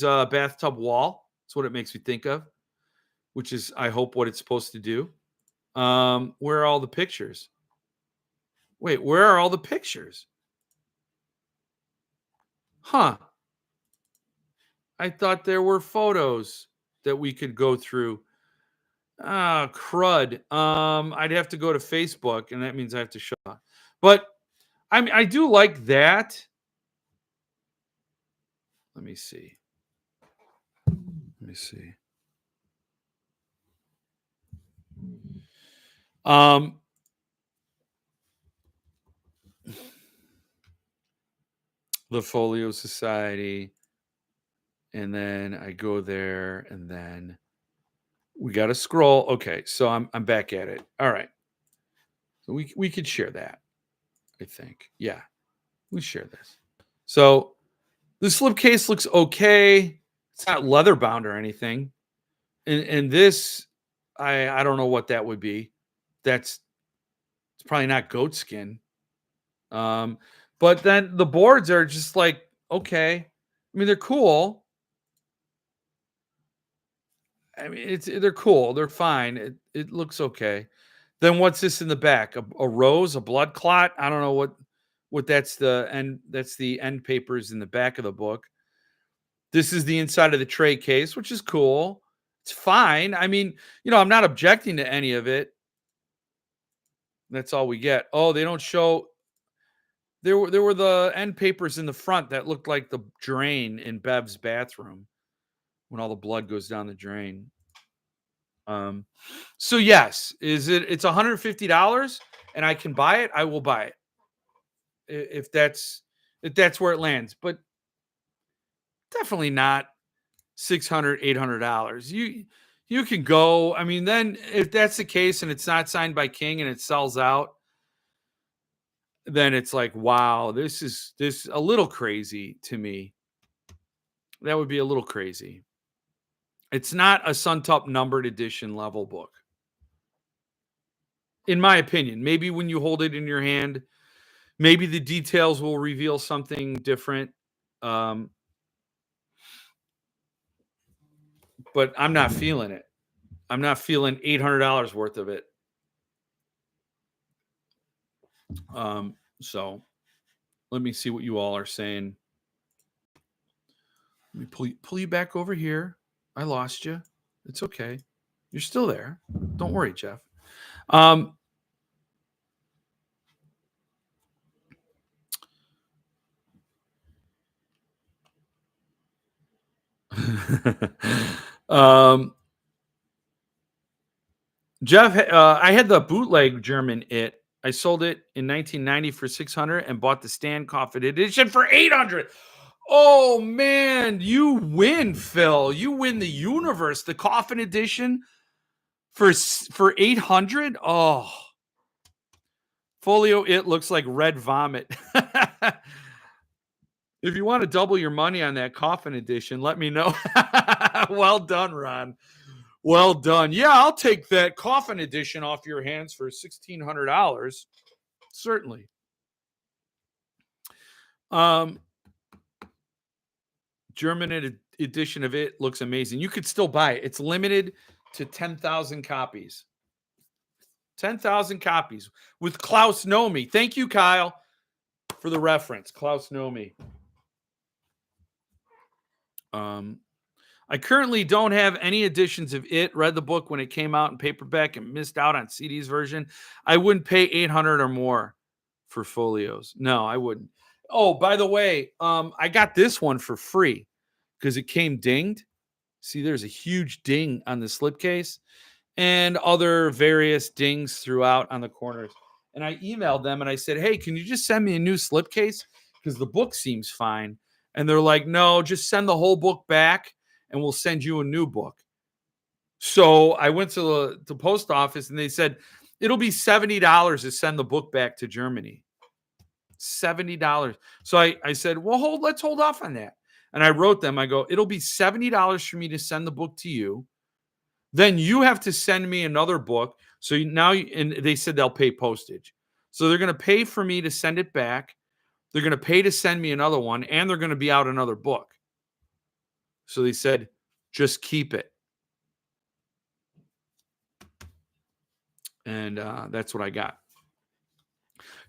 bathtub wall. That's what it makes me think of, which is, I hope, what it's supposed to do. Where are all the pictures? Wait, where are all the pictures? Huh. I thought there were photos that we could go through. Ah, crud. I'd have to go to Facebook, and that means I have to shut up. But I do like that. Let me see. The Folio Society, and then I go there, and then we got to scroll. Okay, so I'm back at it. All right, so we could share that. I think, yeah, we share this. So the slipcase looks okay. It's not leather bound or anything, and this, I don't know what that would be. It's probably not goat skin. But then the boards are just like, okay. I mean, they're cool. I mean, they're cool. They're fine. It looks okay. Then what's this in the back? A rose, a blood clot? I don't know what that's the end. That's the end papers in the back of the book. This is the inside of the tray case, which is cool. It's fine. I mean, I'm not objecting to any of it. That's all we get. Oh, they don't show. There were the end papers in the front that looked like the drain in Bev's bathroom when all the blood goes down the drain. So yes, it's $150 and I can buy it, I will buy it. If that's where it lands, but definitely not $600, $800. You can go. I mean, then if that's the case and it's not signed by King and it sells out, then it's like, wow, this is a little crazy to me. That would be a little crazy. It's not a SUNTUP numbered edition level book, in my opinion. Maybe when you hold it in your hand, maybe the details will reveal something different. But I'm not feeling it. I'm not feeling $800 worth of it. So let me see what you all are saying. Let me pull you back over here. I lost you. It's okay. You're still there. Don't worry, Jeff. Jeff, I had the bootleg German It. I sold it in 1990 for 600 and bought the Stan Coffin Edition for 800. Oh man, you win, Phil. You win the universe. The Coffin Edition for 800. Oh, folio. It looks like red vomit. If you want to double your money on that Coffin Edition, let me know. Well done, Ron. Well done. Yeah, I'll take that Coffin Edition off your hands for $1,600. Certainly. German edition of it looks amazing. You could still buy it. It's limited to 10,000 copies. 10,000 copies with Klouse Know Me. Thank you, Kyle, for the reference. Klouse Know Me. I currently don't have any editions of it. Read the book when it came out in paperback and missed out on CD's version. I wouldn't pay 800 or more for folios. No, I wouldn't. Oh, by the way, I got this one for free because it came dinged. See, there's a huge ding on the slipcase and other various dings throughout on the corners. And I emailed them and I said, hey, can you just send me a new slipcase? Because the book seems fine. And they're like, no, just send the whole book back and we'll send you a new book. So I went to the post office and they said, it'll be $70 to send the book back to Germany. $70. So I said, well, let's hold off on that. And I wrote them, I go, it'll be $70 for me to send the book to you. Then you have to send me another book. So now, and they said they'll pay postage. So they're going to pay for me to send it back. They're going to pay to send me another one, and they're going to be out another book. So they said, just keep it. And that's what I got.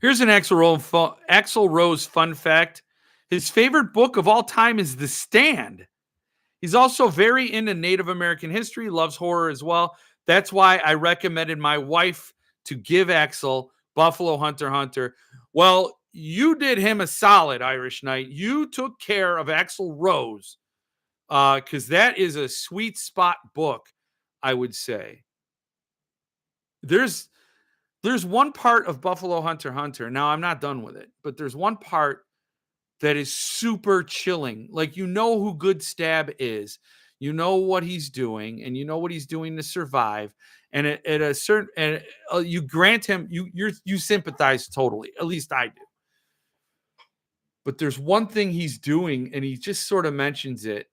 Here's an Axl Rose fun fact. His favorite book of all time is The Stand. He's also very into Native American history, loves horror as well. That's why I recommended my wife to give Axl Buffalo Hunter Hunter. Well, you did him a solid, Irish Knight. You took care of Axl Rose because that is a sweet spot book, I would say. There's one part of Buffalo Hunter Hunter. Now, I'm not done with it, but there's one part that is super chilling. Like, you know who Good Stab is. You know what he's doing, and you know what he's doing to survive. And at a certain, and you grant him, you sympathize totally. At least I do. But there's one thing he's doing, and he just sort of mentions it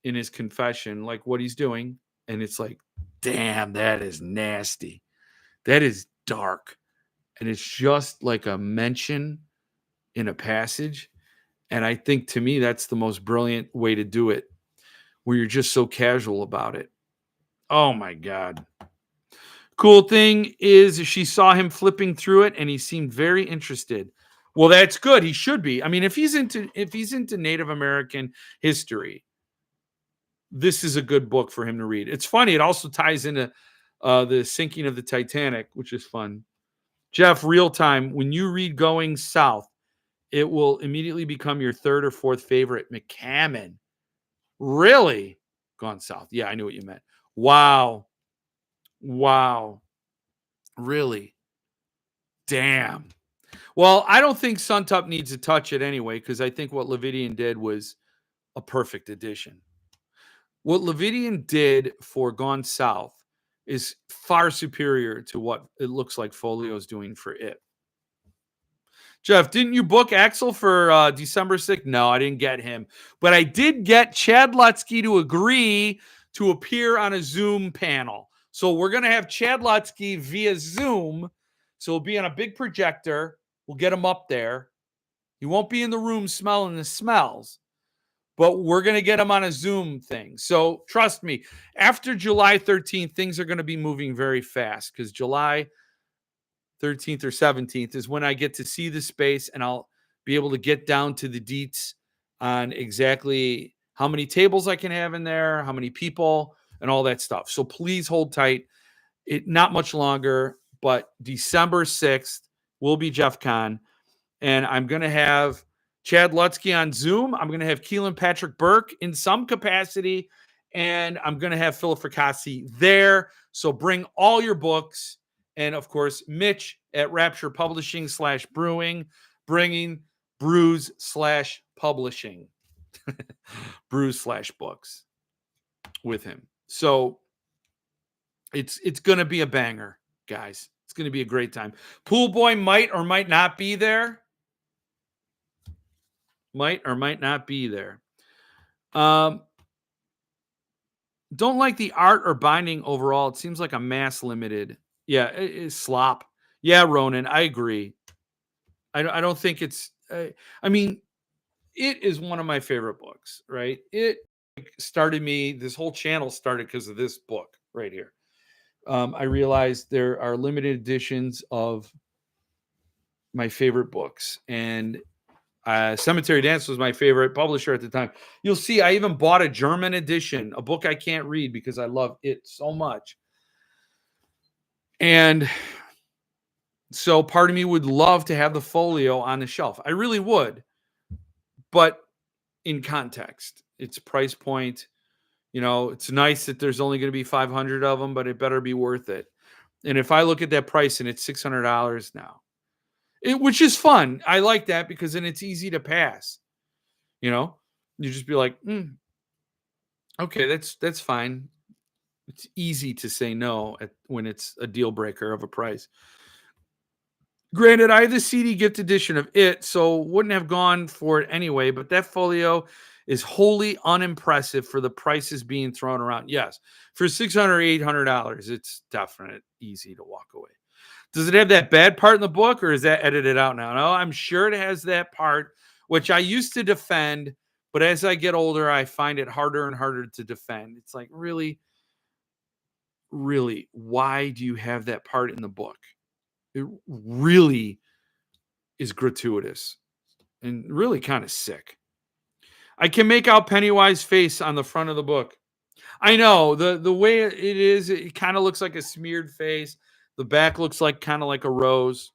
in his confession, like what he's doing. And it's like, damn, that is nasty. That is dark. And it's just like a mention in a passage. And I think, to me, that's the most brilliant way to do it, where you're just so casual about it. Oh, my God. Cool thing is she saw him flipping through it, and he seemed very interested. Well, that's good. He should be. I mean, if he's into Native American history, this is a good book for him to read. It's funny. It also ties into the sinking of the Titanic, which is fun. Jeff, real time, when you read Going South, it will immediately become your third or fourth favorite. McCammon. Really? Gone South. Yeah, I knew what you meant. Wow. Really? Damn. Well, I don't think SUNTUP needs to touch it anyway, because I think what Levidian did was a perfect addition. What Levidian did for Gone South is far superior to what it looks like Folio's doing for it. Jeff, didn't you book Axl for December 6th? No, I didn't get him. But I did get Chad Lutsky to agree to appear on a Zoom panel. So we're going to have Chad Lutsky via Zoom. So he'll be on a big projector. We'll get him up there. He won't be in the room smelling the smells. but we're going to get them on a Zoom thing. So trust me, after July 13th, things are going to be moving very fast because July 13th or 17th is when I get to see the space and I'll be able to get down to the deets on exactly how many tables I can have in there, how many people, and all that stuff. So please hold tight. It not much longer, but December 6th will be Jeff Con, and I'm going to have Chad Lutzke on Zoom. I'm going to have Keelan Patrick Burke in some capacity, and I'm going to have Philip Fracassi there. So bring all your books. And of course, Mitch at Rapture Publishing /brewing, bringing brews /publishing, brews /books with him. So it's going to be a banger, guys. It's going to be a great time. Pool Boy might or might not be there. Might or might not be there. Don't like the art or binding overall. It seems like a mass limited. Yeah, it's slop. Yeah, Ronan, I agree. I don't think it's. I mean, it is one of my favorite books, right? It started me. This whole channel started because of this book right here. I realized there are limited editions of my favorite books, and Cemetery Dance was my favorite publisher at the time. You'll see I even bought a German edition, a book I can't read because I love it so much. And so part of me would love to have the folio on the shelf. I really would. But in context, it's price point. You know, it's nice that there's only going to be 500 of them, but it better be worth it. And if I look at that price and it's $600 now, which is fun. I like that because then it's easy to pass. You know, you just be like, okay, that's fine. It's easy to say no when it's a deal breaker of a price. Granted, I have the CD gift edition of it, so wouldn't have gone for it anyway, but that folio is wholly unimpressive for the prices being thrown around. Yes, for $600, $800, it's definitely easy to walk away. Does it have that bad part in the book, or is that edited out now? No, I'm sure it has that part, which I used to defend, but as I get older, I find it harder and harder to defend. It's like, really, why do you have that part in the book? It really is gratuitous and really kind of sick. I can make out Pennywise face on the front of the book. I know the way it is, it kind of looks like a smeared face. The back looks like kind of like a rose.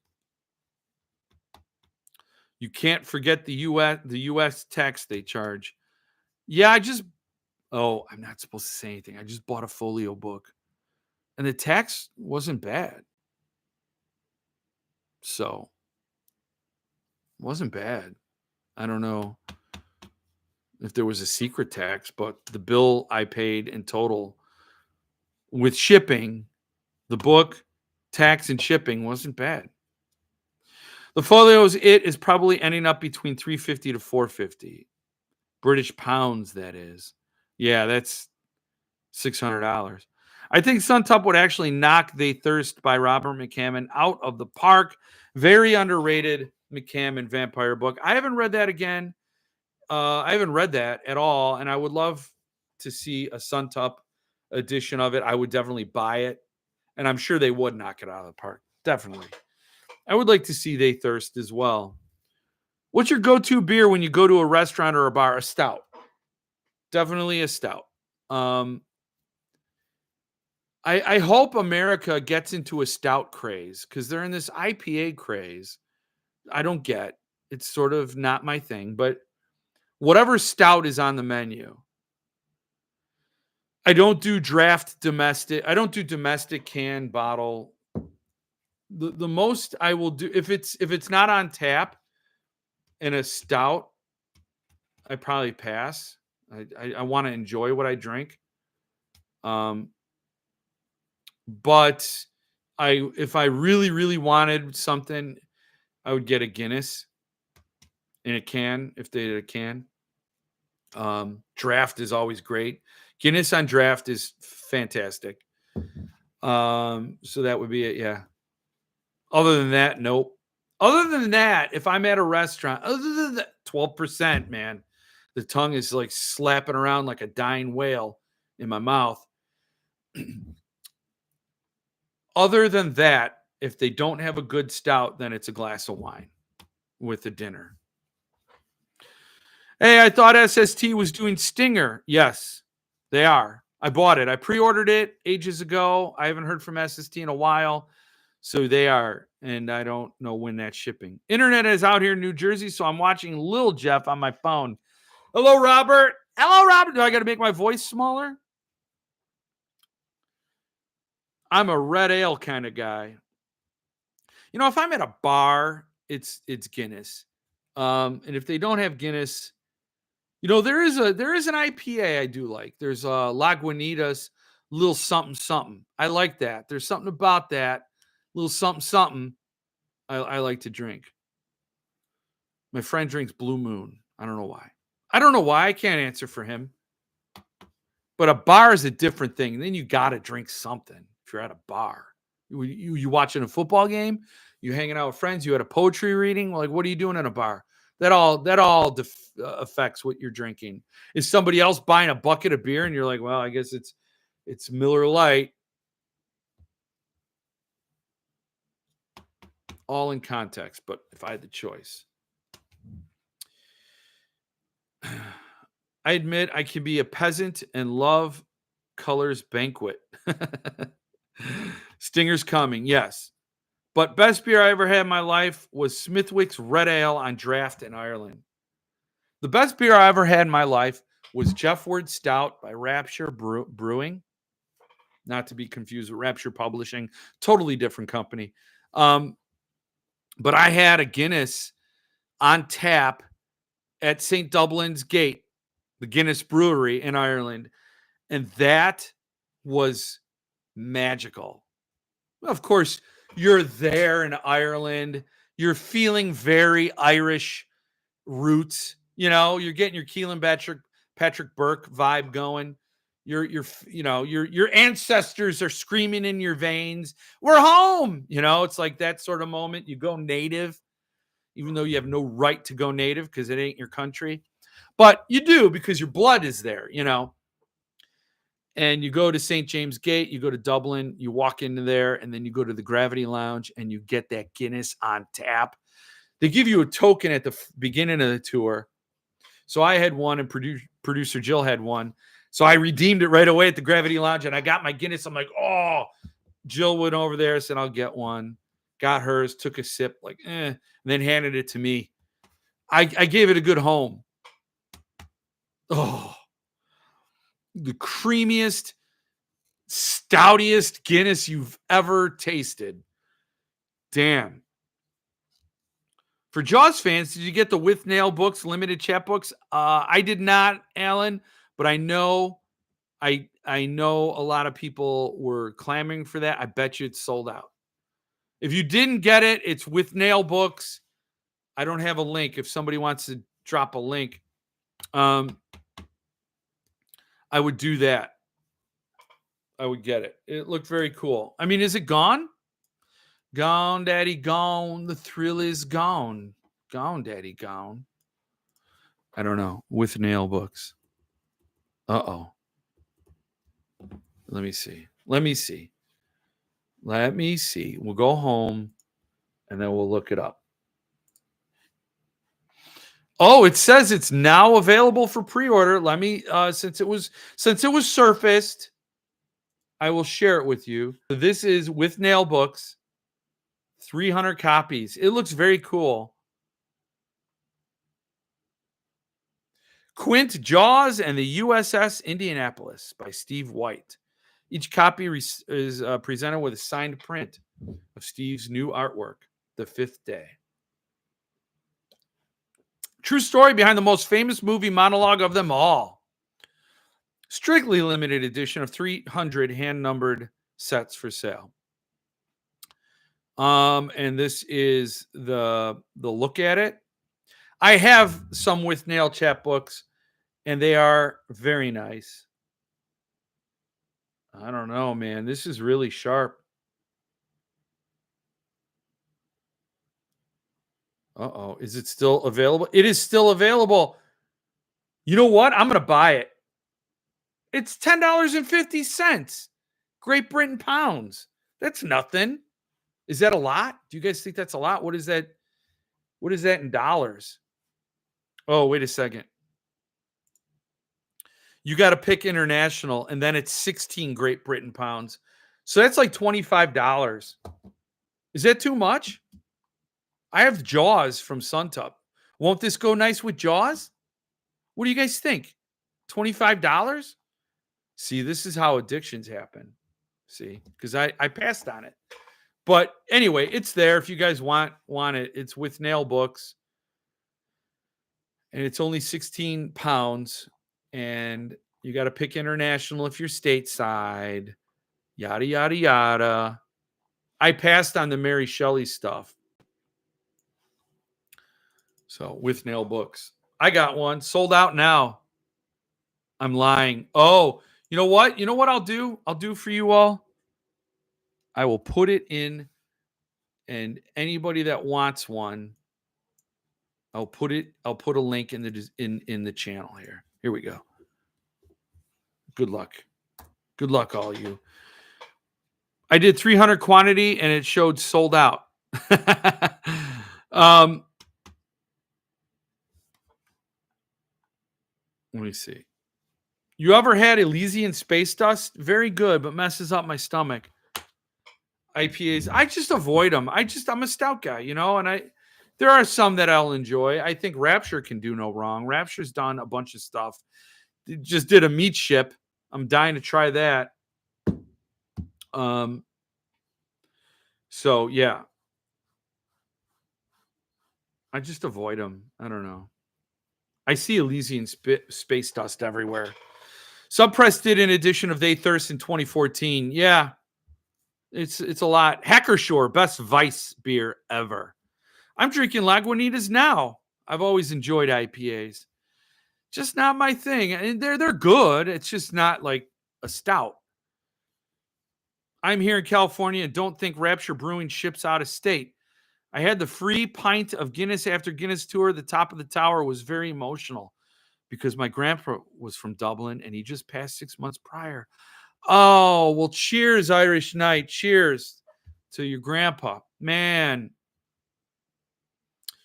You can't forget the US tax they charge. Yeah, I'm not supposed to say anything. I just bought a folio book and the tax wasn't bad. So, wasn't bad. I don't know if there was a secret tax, but the bill I paid in total with shipping, the book, tax, and shipping wasn't bad. The folios, it is probably ending up between $350 to $450 British pounds. That is, yeah, that's $600. I think SUNTUP would actually knock They Thirst by Robert McCammon out of the park. Very underrated McCammon vampire book. I haven't read that again. I haven't read that at all, and I would love to see a SUNTUP edition of it. I would definitely buy it, and I'm sure they would knock it out of the park. Definitely. I would like to see They Thirst as well. What's your go-to beer when you go to a restaurant or a bar? A stout. Definitely a stout. I hope America gets into a stout craze because they're in this IPA craze. I don't get. It's sort of not my thing, but whatever stout is on the menu. I don't do draft domestic. I don't do domestic can bottle. The most I will do if it's not on tap in a stout, I probably pass. I want to enjoy what I drink. But if I really wanted something, I would get a Guinness in a can if they did a can. Draft is always great. Guinness on draft is fantastic. So that would be it. Yeah. Other than that, nope. Other than that, if I'm at a restaurant, other than that, 12%, man. The tongue is like slapping around like a dying whale in my mouth. Other than that, if they don't have a good stout, then it's a glass of wine with the dinner. Hey, I thought SST was doing Stinger. Yes, they are. I bought it. I pre-ordered it ages ago. I haven't heard from SST in a while. So they are. And I don't know when that's shipping. Internet is out here in New Jersey, so I'm watching Lil Jeff on my phone. Hello, Robert. Hello, Robert. Do I got to make my voice smaller? I'm a red ale kind of guy. You know, if I'm at a bar, it's Guinness. And if they don't have Guinness, you know, there is an IPA I do like. There's Lagunitas, little something something. I like that. There's something about that little something something I like to drink. My friend drinks Blue Moon. I don't know why. I can't answer for him. But a bar is a different thing. And then you got to drink something if you're at a bar. You watching a football game? You hanging out with friends? You had a poetry reading? Like, what are you doing in a bar? That all affects what you're drinking. Is somebody else buying a bucket of beer and you're like, well, I guess it's Miller Lite. All in context, but if I had the choice. I admit I can be a peasant and love Colors Banquet. Stinger's coming, yes. But best beer I ever had in my life was Smithwick's Red Ale on draft in Ireland. The best beer I ever had in my life was Jeff Ward Stout by Rapture Brewing. Not to be confused with Rapture Publishing. Totally different company. But I had a Guinness on tap at St. Dublin's Gate, the Guinness Brewery in Ireland. And that was magical. Of course, you're there in Ireland. You're feeling very Irish roots. You know, you're getting your Keelan Patrick Burke vibe going. Your ancestors are screaming in your veins. We're home. You know, it's like that sort of moment. You go native, even though you have no right to go native because it ain't your country. But you do because your blood is there, you know. And you go to St. James Gate, you go to Dublin, you walk into there, and then you go to the Gravity Lounge and you get that Guinness on tap. They give you a token at the beginning of the tour. So I had one and producer Jill had one. So I redeemed it right away at the Gravity Lounge and I got my Guinness. I'm like, oh, Jill went over there, said, I'll get one. Got hers, took a sip, like, and then handed it to me. I gave it a good home. Oh, the creamiest, stoutiest Guinness you've ever tasted. Damn. For Jaws fans, did you get the With Nail books, limited chat books? I did not, Alan, but I know a lot of people were clamoring for that. I bet you it's sold out. If you didn't get it, it's With Nail books. I don't have a link. If somebody wants to drop a link, I would do that. I would get it. It looked very cool. I mean, is it gone? Gone, Daddy, gone. The thrill is gone. Gone, Daddy, gone. I don't know. With Nail books. Uh-oh. Let me see. We'll go home and then we'll look it up. Oh, it says it's now available for pre-order. Let me since it was surfaced, I will share it with you. This is With Nail books. 300 copies. It looks very cool. Quint, Jaws, and the USS Indianapolis by Steve White. Each copy is presented with a signed print of Steve's new artwork, The Fifth Day. True story behind the most famous movie monologue of them all. Strictly limited edition of 300 hand-numbered sets for sale. And this is the look at it. I have some With Nail chat books, and they are very nice. I don't know, man. This is really sharp. Uh-oh. Is it still available? It is still available. You know what? I'm going to buy it. It's $10.50. Great Britain pounds. That's nothing. Is that a lot? Do you guys think that's a lot? What is that? What is that in dollars? Oh, wait a second. You got to pick international, and then it's 16 Great Britain pounds. So that's like $25. Is that too much? I have Jaws from SUNTUP. Won't this go nice with Jaws? What do you guys think? $25? See, this is how addictions happen. See, because I passed on it. But anyway, it's there if you guys want it. It's with nail books. And it's only 16 pounds. And you got to pick international if you're stateside. Yada, yada, yada. I passed on the Mary Shelley stuff. So with nail books. I got one. Sold out now. I'm lying. Oh, you know what? You know what I'll do? I'll do for you all. I will put it in, and anybody that wants one, I'll put a link in the channel here. Here we go. Good luck. Good luck, all of you. I did 300 quantity and it showed sold out. Let me see. You ever had Elysian space dust? Very good, but messes up my stomach. IPAs, I just avoid them. I'm a stout guy, you know, and there are some that I'll enjoy. I think Rapture can do no wrong. Rapture's done a bunch of stuff. It just did a meat ship. I'm dying to try that. So yeah. I just avoid them. I don't know. I see Elysian space dust everywhere. Subpress did an edition of They Thirst in 2014. Yeah. It's a lot. Hacker Shore, best Vice beer ever. I'm drinking Lagunitas now. I've always enjoyed IPAs. Just not my thing. And they're good. It's just not like a stout. I'm here in California and don't think Rapture Brewing ships out of state. I had the free pint of Guinness after Guinness tour. The top of the tower was very emotional because my grandpa was from Dublin and he just passed 6 months prior. Oh, well, cheers, Irish Night. Cheers to your grandpa. Man.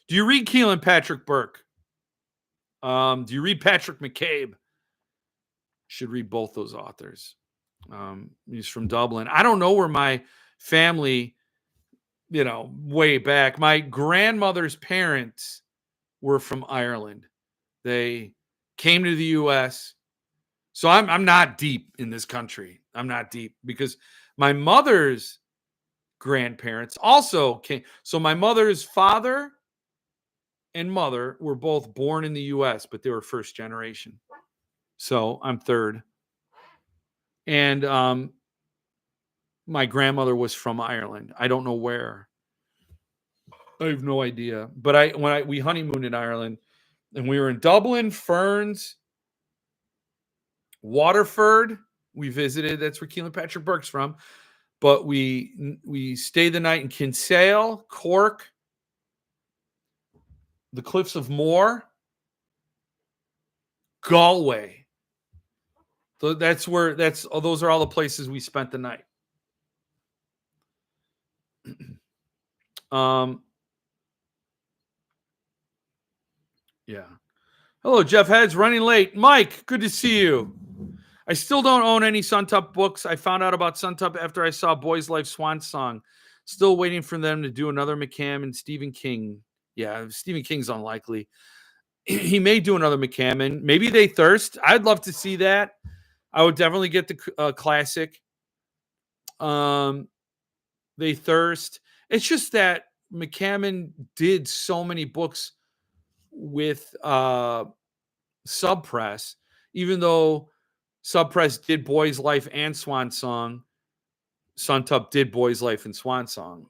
Do you read Keelan Patrick Burke? Do you read Patrick McCabe? Should read both those authors. He's from Dublin. I don't know where my family, way back. My grandmother's parents were from Ireland. They came to the U.S., so I'm not deep in this country. I'm not deep because my mother's grandparents also came. So my mother's father and mother were both born in the U.S., but they were first generation. So I'm third. And my grandmother was from Ireland. I don't know where. I have no idea. But we honeymooned in Ireland, and we were in Dublin, Ferns, Waterford. We visited. That's where Keelan Patrick Burke's from. But we stayed the night in Kinsale, Cork, the Cliffs of Moher, Galway. So those are all the places we spent the night. Yeah. Hello, Jeff Heads, running late. Mike, good to see you. I still don't own any SUNTUP books. I found out about SUNTUP after I saw Boy's Life Swan Song. Still waiting for them to do another McCamm and Stephen King. Yeah, Stephen King's unlikely. He may do another McCamm, and maybe They Thirst. I'd love to see that. I would definitely get the classic. They Thirst. It's just that McCammon did so many books with Subpress, even though Subpress did Boy's Life and Swan Song, SUNTUP did Boy's Life and Swan Song.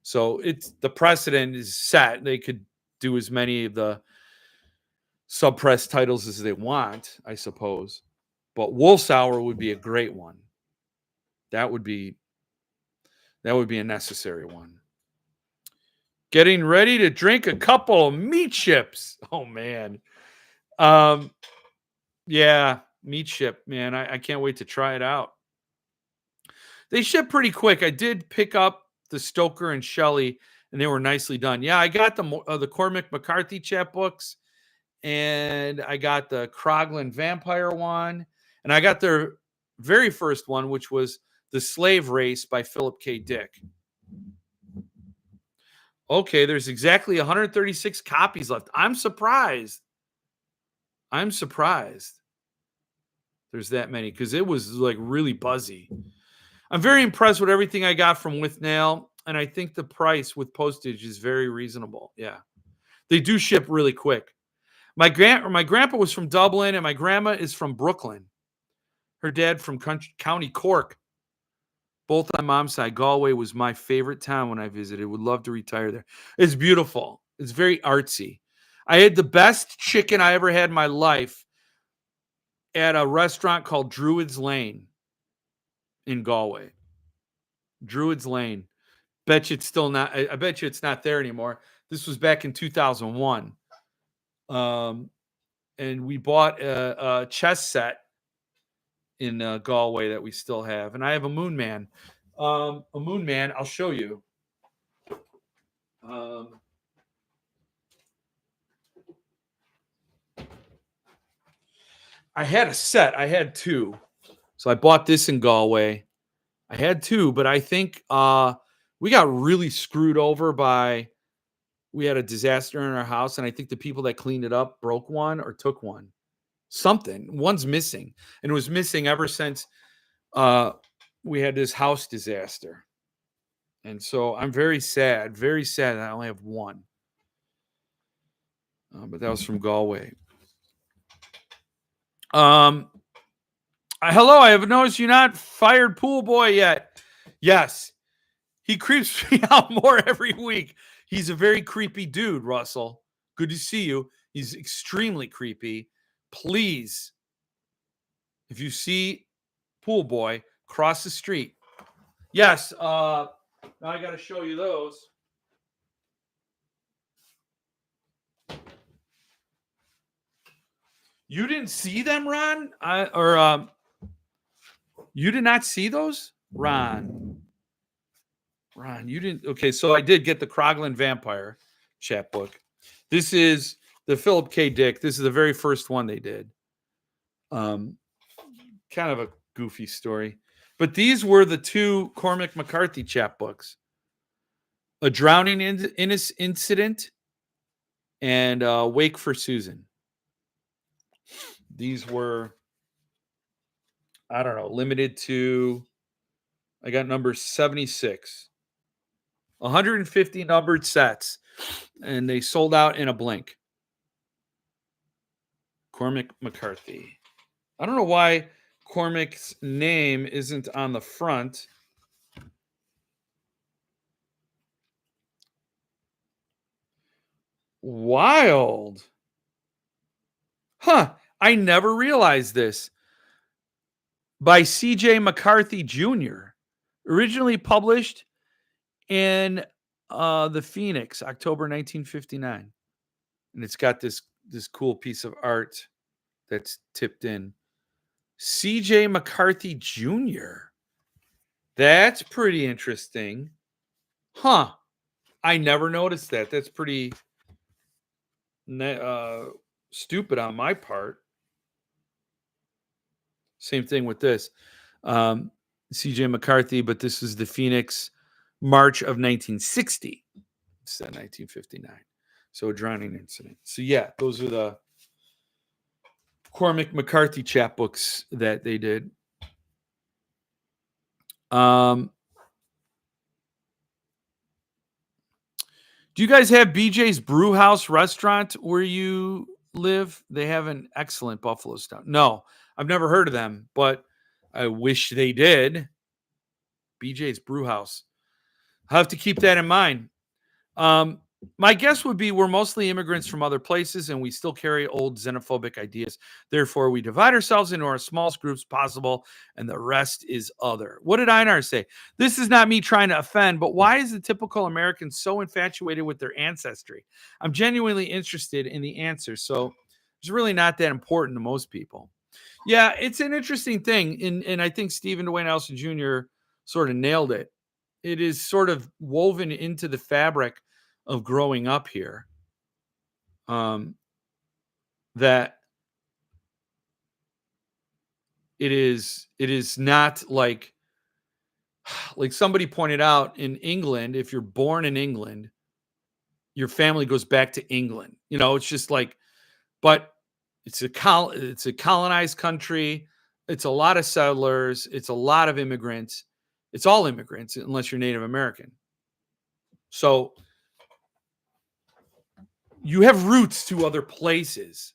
So the precedent is set. They could do as many of the Subpress titles as they want, I suppose. But Wolf's Hour would be a great one. That would be a necessary one. Getting ready to drink a couple of meat chips. Oh, man. Yeah, meat ship, man. I can't wait to try it out. They ship pretty quick. I did pick up the Stoker and Shelley, and they were nicely done. Yeah, I got the Cormac McCarthy chapbooks, and I got the Krogland Vampire one, and I got their very first one, which was The Slave Race by Philip K. Dick. Okay, there's exactly 136 copies left. I'm surprised. There's that many because it was like really buzzy. I'm very impressed with everything I got from With Nail, and I think the price with postage is very reasonable. Yeah, they do ship really quick. My grandpa was from Dublin, and my grandma is from Brooklyn. Her dad from County Cork. Both on mom's side. Galway was my favorite town when I visited. Would love to retire there. It's beautiful. It's very artsy. I had the best chicken I ever had in my life at a restaurant called Druid's Lane in Galway. Druid's Lane. Bet you it's still not. I bet you it's not there anymore. This was back in 2001. And we bought a chess set in Galway that we still have. And I have a Moon Man. I'll show you. I had a set. I had two. So I bought this in Galway. I had two, but I think we got really screwed over by, we had a disaster in our house, and I think the people that cleaned it up broke one or took one. Something. One's missing. And it was missing ever since we had this house disaster. And so I'm very sad that I only have one. But that was from Galway. Hello, I have noticed you're not fired pool boy yet. Yes. He creeps me out more every week. He's a very creepy dude, Russell. Good to see you. He's extremely creepy. Please, if you see pool boy, cross the street. Yes. Now I got to show you those. You didn't see them, Ron? You did not see those? Ron, you didn't. Okay, so I did get the Krogland Vampire chapbook. This is the Philip K. Dick. This is the very first one they did. Kind of a goofy story. But these were the two Cormac McCarthy chapbooks. A Drowning Incident and Wake for Susan. These were, I don't know, limited to, I got number 76. 150 numbered sets, and they sold out in a blink. Cormac McCarthy. I don't know why Cormac's name isn't on the front. Wild. Huh. I never realized this. By C.J. McCarthy Jr. Originally published in the Phoenix, October 1959. And it's got this cool piece of art that's tipped in. C.J. McCarthy Jr. That's pretty interesting. Huh. I never noticed that. That's pretty stupid on my part. Same thing with this. C.J. McCarthy, but this is the Phoenix, March of 1960. Instead of 1959. So a drowning incident. So yeah, those are the Cormac McCarthy chapbooks that they did. Do you guys have BJ's Brew House restaurant where you live? They have an excellent buffalo stout. No, I've never heard of them, but I wish they did. BJ's Brew House. I'll have to keep that in mind. My guess would be we're mostly immigrants from other places, and we still carry old xenophobic ideas. Therefore, we divide ourselves into our smallest groups possible, and the rest is other. What did Einar say? This is not me trying to offend, but why is the typical American so infatuated with their ancestry? I'm genuinely interested in the answer. So is really not that important to most people. Yeah, it's an interesting thing, and I think Stephen Dwayne Nelson Jr. sort of nailed it. It is sort of woven into the fabric of growing up here. That it is not like somebody pointed out in England, if you're born in England, your family goes back to England. It's just like, but it's a colonized country. It's a lot of settlers. It's a lot of immigrants. It's all immigrants unless you're Native American. So you have roots to other places.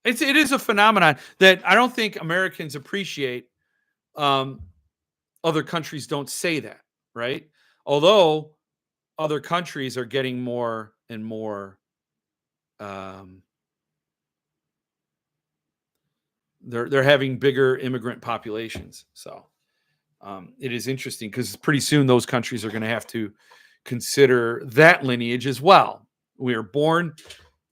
It is a phenomenon that I don't think Americans appreciate. Other countries don't say that, right? Although other countries are getting more and more. They're having bigger immigrant populations, so it is interesting because pretty soon those countries are going to have to consider that lineage as well. We are born,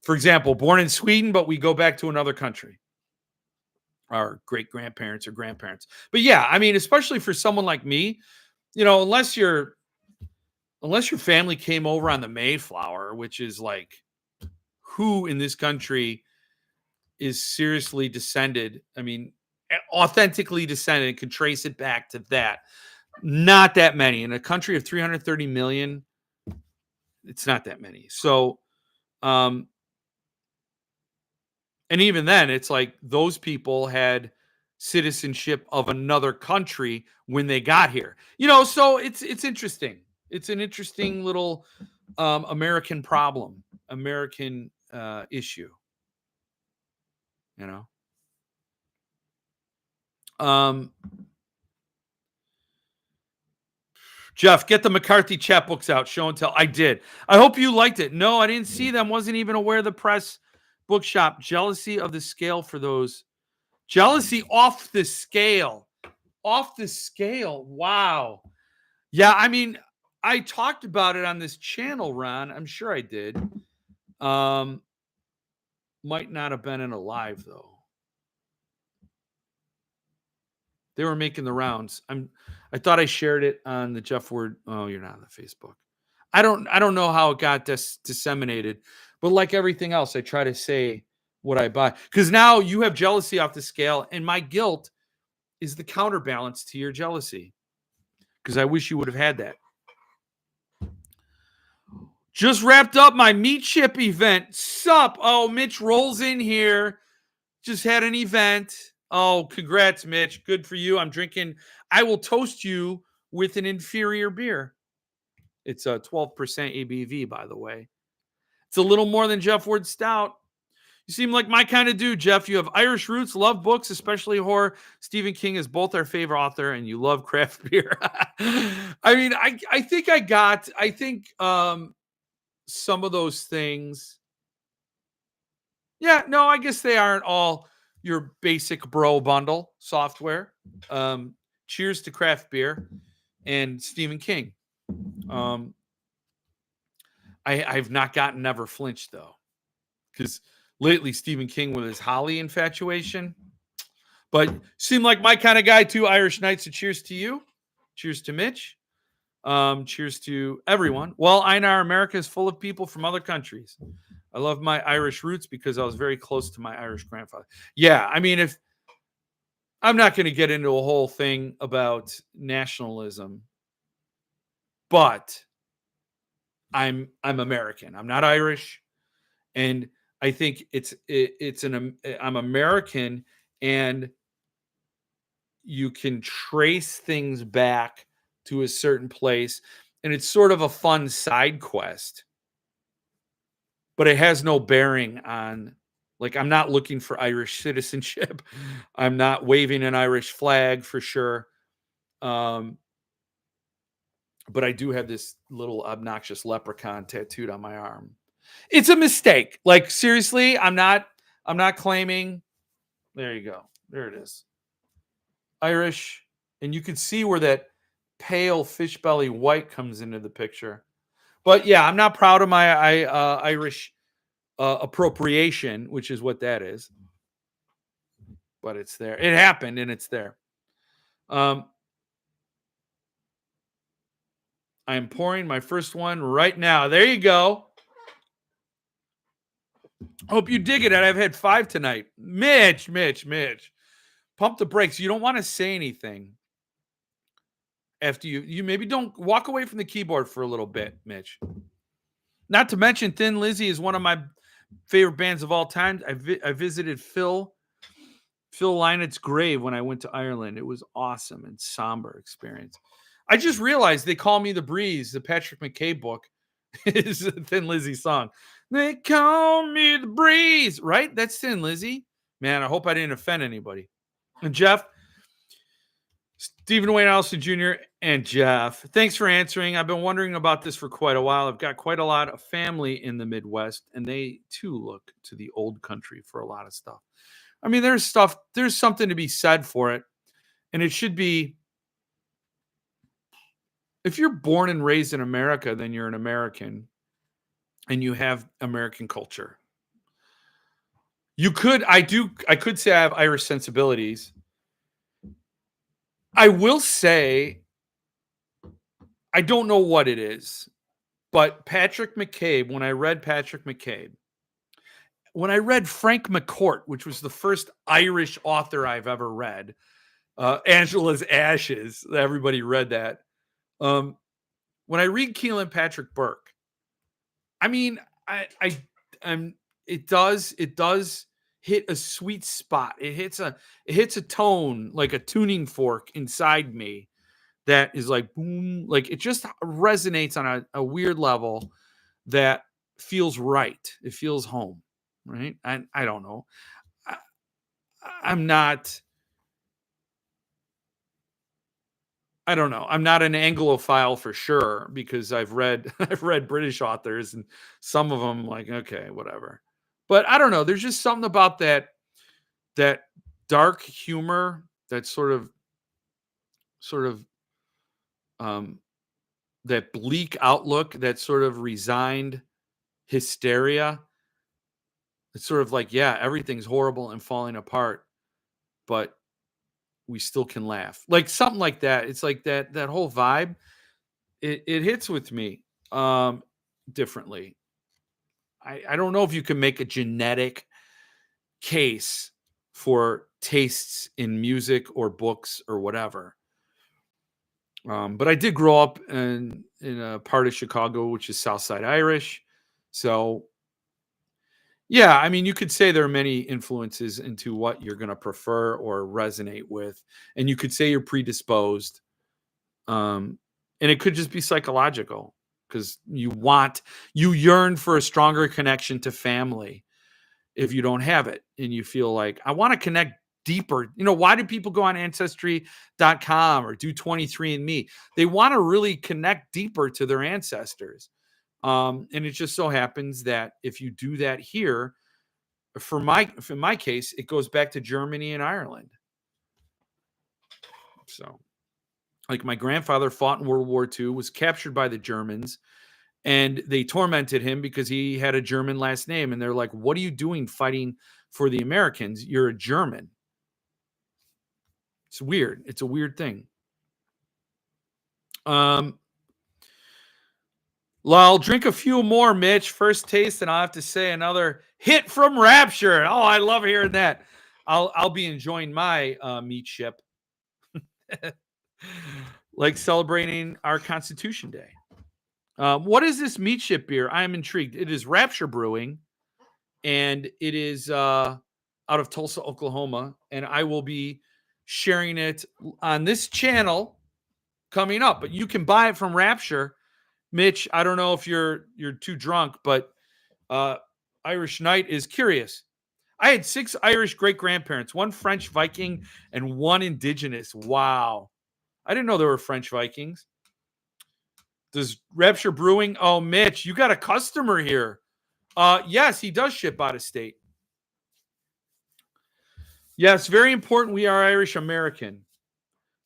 for example, born in Sweden, but we go back to another country. Our great grandparents or grandparents. But yeah, I mean, especially for someone like me, unless your family came over on the Mayflower, which is like, who in this country is seriously descended? I mean, authentically descended, can trace it back to that. Not that many. In a country of 330 million, it's not that many. So, and even then, it's like those people had citizenship of another country when they got here. So it's interesting. It's an interesting little American problem, American issue. Jeff, get the McCarthy chapbooks out. Show and tell. I did. I hope you liked it. No, I didn't see them. Wasn't even aware of the press bookshop. Jealousy of the scale for those. Jealousy off the scale. Off the scale. Wow. Yeah, I mean, I talked about it on this channel, Ron. I'm sure I did. Might not have been in a live, though. They were making the rounds. I thought I shared it on the Jeff Word. Oh, you're not on the Facebook. I don't know how it got disseminated, but like everything else, I try to say what I buy, because now you have jealousy off the scale, and my guilt is the counterbalance to your jealousy, because I wish you would have had that. Just wrapped up my meat ship event. Sup? Oh, Mitch rolls in here. Just had an event. Oh, congrats, Mitch. Good for you. I'm drinking. I will toast you with an inferior beer. It's a 12% ABV, by the way. It's a little more than Jeff Ward Stout. You seem like my kind of dude, Jeff. You have Irish roots, love books, especially horror. Stephen King is both our favorite author, and you love craft beer. I mean, I think some of those things. Yeah, no, I guess they aren't all your basic bro bundle software. Cheers to craft beer and Stephen King. I've not gotten Never Flinched, though, because lately Stephen King with his Holly infatuation. But seem like my kind of guy too. Irish Nights. So cheers to you. Cheers to Mitch. Cheers to everyone. Well, Einar, America is full of people from other countries. I love my Irish roots because I was very close to my Irish grandfather. Yeah, I mean, if I'm not going to get into a whole thing about nationalism, but I'm American. I'm not Irish, and I think I'm American, and you can trace things back to a certain place, and it's sort of a fun side quest, but it has no bearing on, like, I'm not looking for Irish citizenship. I'm not waving an Irish flag for sure. But I do have this little obnoxious leprechaun tattooed on my arm. It's a mistake. Like, seriously, I'm not claiming. There you go. There it is. Irish. And you can see where that pale fish belly white comes into the picture. But yeah, I'm not proud of my Irish appropriation, which is what that is. But it's there. It happened, and it's there. I am pouring my first one right now. There you go. Hope you dig it. I've had 5 tonight. Mitch. Pump the brakes. You don't want to say anything after you maybe don't walk away from the keyboard for a little bit, Mitch. Not to mention Thin Lizzy is one of my favorite bands of all time. I visited Phil Lynot's grave when I went to Ireland. It was awesome and somber experience. I just realized they call me the Breeze. The Patrick McKay book is a Thin Lizzy song. They call me the Breeze, right? That's Thin Lizzy. Man, I hope I didn't offend anybody. And Jeff, Stephen Wayne Allison Jr. and Jeff, thanks for answering. I've been wondering about this for quite a while. I've got quite a lot of family in the Midwest, and they too look to the old country for a lot of stuff. I mean, there's something to be said for it. And it should be, if you're born and raised in America, then you're an American and you have American culture. I could say I have Irish sensibilities. I will say, I don't know what it is, but Patrick McCabe, when I read Patrick McCabe, when I read Frank McCourt, which was the first Irish author I've ever read, Angela's Ashes, everybody read that. When I read Keelan Patrick Burke, I mean, it does hit a sweet spot. It hits a tone, like a tuning fork inside me that is like boom, like it just resonates on a weird level that feels right. It feels home, right? I don't know. I'm not an Anglophile for sure, because I've read British authors, and some of them like, okay, whatever. But I don't know. There's just something about that dark humor, that sort of that bleak outlook, that sort of resigned hysteria. It's sort of like, yeah, everything's horrible and falling apart, but we still can laugh. Like something like that. It's like that whole vibe. It hits with me differently. I don't know if you can make a genetic case for tastes in music or books or whatever. But I did grow up in a part of Chicago, which is Southside Irish. So yeah, I mean, you could say there are many influences into what you're going to prefer or resonate with. And you could say you're predisposed. And it could just be psychological, because you yearn for a stronger connection to family if you don't have it. And you feel like, I want to connect deeper. Why do people go on Ancestry.com or do 23andMe? They want to really connect deeper to their ancestors. And it just so happens that if you do that here, in my case, it goes back to Germany and Ireland. So, like, my grandfather fought in World War II, was captured by the Germans, and they tormented him because he had a German last name. And they're like, what are you doing fighting for the Americans? You're a German. It's weird. It's a weird thing. I'll drink a few more, Mitch. First taste, and I'll have to say another hit from Rapture. Oh, I love hearing that. I'll be enjoying my meat ship, like celebrating our Constitution Day. What is this meat ship beer? I am intrigued. It is Rapture Brewing, and it is out of Tulsa, Oklahoma, and I will be sharing it on this channel coming up. But you can buy it from Rapture. Mitch, I don't know if you're too drunk, but Irish Knight is curious. I had 6 Irish great-grandparents, 1 French Viking and 1 indigenous. Wow. I didn't know there were French Vikings. Does Rapture Brewing? Oh, Mitch, you got a customer here. Yes, he does ship out of state. Yes, very important. We are Irish American.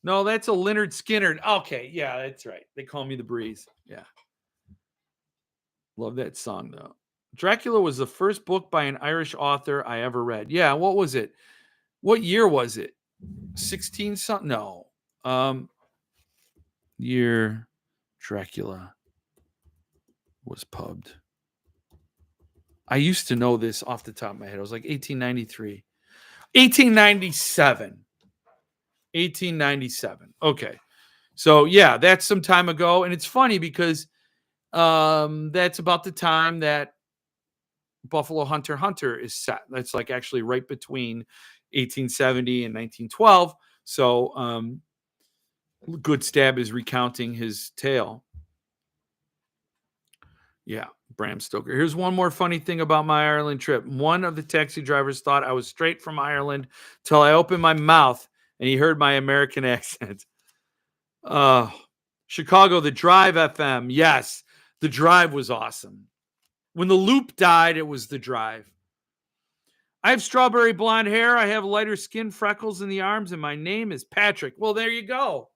No, that's a Leonard Skinner. Okay, yeah, that's right. They call me the Breeze. Yeah. Love that song, though. Dracula was the first book by an Irish author I ever read. Yeah, what was it? What year was it? 16 something? No. Year Dracula was pubbed. I used to know this off the top of my head. I was like 1893. 1897. 1897. Okay. So yeah, that's some time ago. And it's funny because that's about the time that Buffalo Hunter Hunter is set. That's like actually right between 1870 and 1912. So Good Stab is recounting his tale. Yeah, Bram Stoker. Here's one more funny thing about my Ireland trip. One of the taxi drivers thought I was straight from Ireland till I opened my mouth and he heard my American accent. Chicago, the Drive FM. Yes, the Drive was awesome. When the Loop died, it was the Drive. I have strawberry blonde hair. I have lighter skin, freckles in the arms, and my name is Patrick. Well, there you go.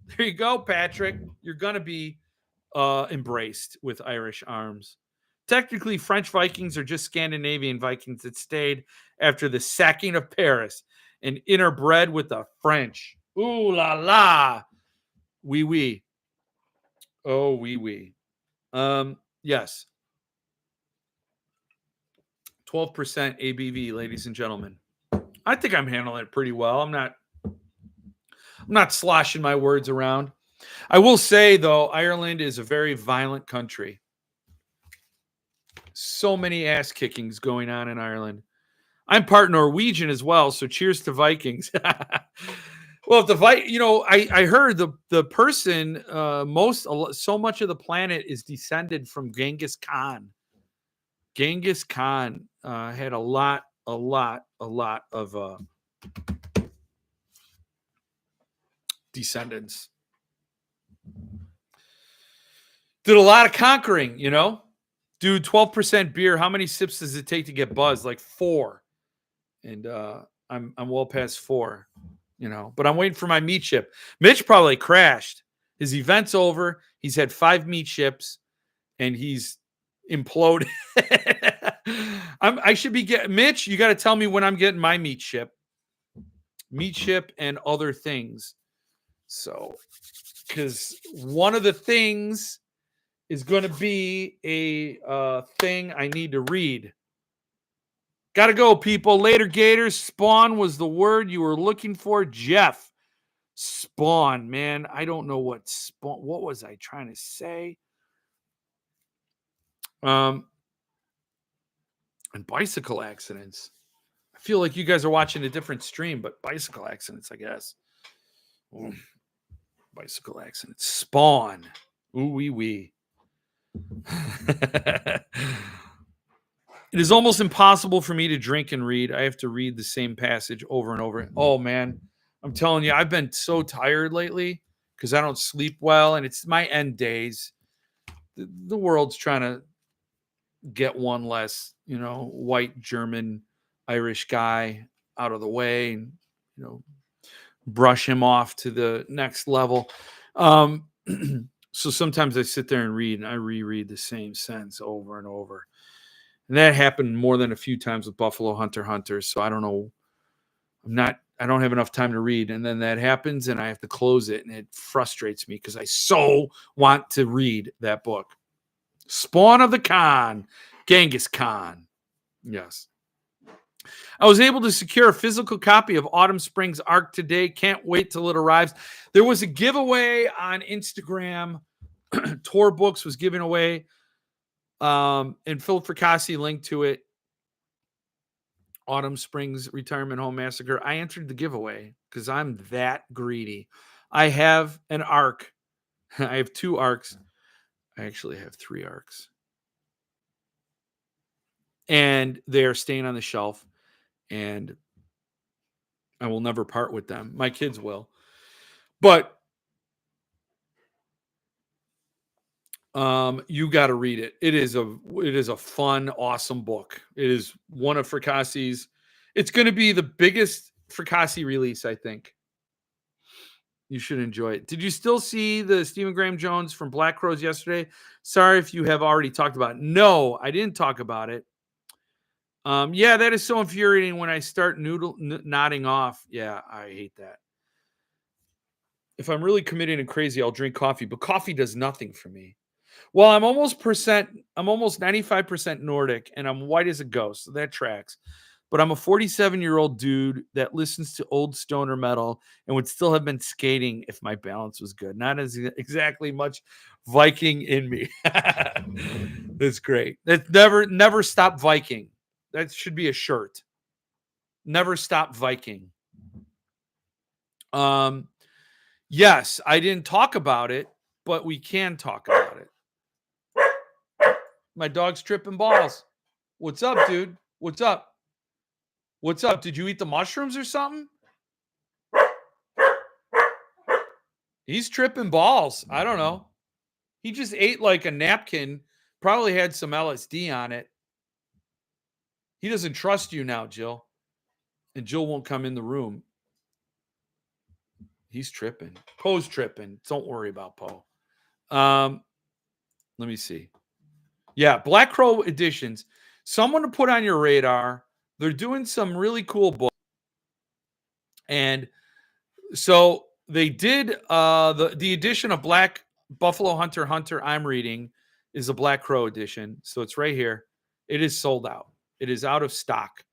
There you go, Patrick. You're going to be embraced with Irish arms. Technically, French Vikings are just Scandinavian Vikings that stayed after the sacking of Paris and interbred with the French. Ooh la la. Oui, oui. Oh, oui, oui. Yes. 12% ABV, ladies and gentlemen. I think I'm handling it pretty well. I'm not sloshing my words around. I will say, though, Ireland is a very violent country. So many ass kickings going on in Ireland. I'm part Norwegian as well, so cheers to Vikings. Well, if the I heard the person so much of the planet is descended from Genghis Khan. Genghis Khan had a lot of descendants. Did a lot of conquering, Dude, 12% beer. How many sips does it take to get buzzed? Like 4. And I'm well past 4, But I'm waiting for my meat ship. Mitch probably crashed. His event's over. He's had 5 meat ships, and he's imploded. I should be getting Mitch. You got to tell me when I'm getting my meat ship and other things. So, because one of the things is going to be a thing I need to read. Gotta go, people. Later, Gators. Spawn was the word you were looking for. Jeff. Spawn, man. I don't know what was I trying to say? And bicycle accidents. I feel like you guys are watching a different stream, but bicycle accidents, I guess. Ooh. Bicycle accidents. Spawn. Ooh wee wee. It is almost impossible for me to drink and read. I have to read the same passage over and over. Oh, man. I'm telling you, I've been so tired lately because I don't sleep well, and it's my end days. The world's trying to get one less, white, German, Irish guy out of the way and, brush him off to the next level. So sometimes I sit there and read, and I reread the same sentence over and over. And that happened more than a few times with Buffalo Hunter Hunter. So I don't know. I don't have enough time to read. And then that happens and I have to close it. And it frustrates me because I so want to read that book. Spawn of the Khan, Genghis Khan. Yes. I was able to secure a physical copy of Autumn Springs Arc today. Can't wait till it arrives. There was a giveaway on Instagram. Tor Books was giving away. And Phil Fracassi linked to it. Autumn Springs Retirement Home Massacre. I entered the giveaway because I'm that greedy. I have an arc. I have 2 arcs. I actually have 3 arcs. And they're staying on the shelf. And I will never part with them. My kids will. But you got to read it. It is a fun, awesome book. It is one of Fracassi's. It's going to be the biggest Fracassi release, I think. You should enjoy it. Did you still see the Stephen Graham Jones from Black Crows yesterday? Sorry if you have already talked about it. No, I didn't talk about it. Yeah, that is so infuriating when I start nodding off. Yeah, I hate that. If I'm really committed and crazy, I'll drink coffee, but coffee does nothing for me. Well, I'm almost 95% Nordic, and I'm white as a ghost, so that tracks. But I'm a 47-year-old dude that listens to old stoner metal and would still have been skating if my balance was good. Not as exactly much Viking in me. That's great. That's never stop Viking. That should be a shirt. Never stop Viking. Yes, I didn't talk about it, but we can talk about it. My dog's tripping balls. What's up, dude? What's up? What's up? Did you eat the mushrooms or something? He's tripping balls. I don't know. He just ate like a napkin, probably had some LSD on it. He doesn't trust you now, Jill. And Jill won't come in the room. He's tripping. Poe's tripping. Don't worry about Poe. Let me see. Yeah, Black Crow Editions. Someone to put on your radar. They're doing some really cool books. And so they did the edition of Black Buffalo Hunter I'm reading is a Black Crow edition. So it's right here. It is sold out. It is out of stock.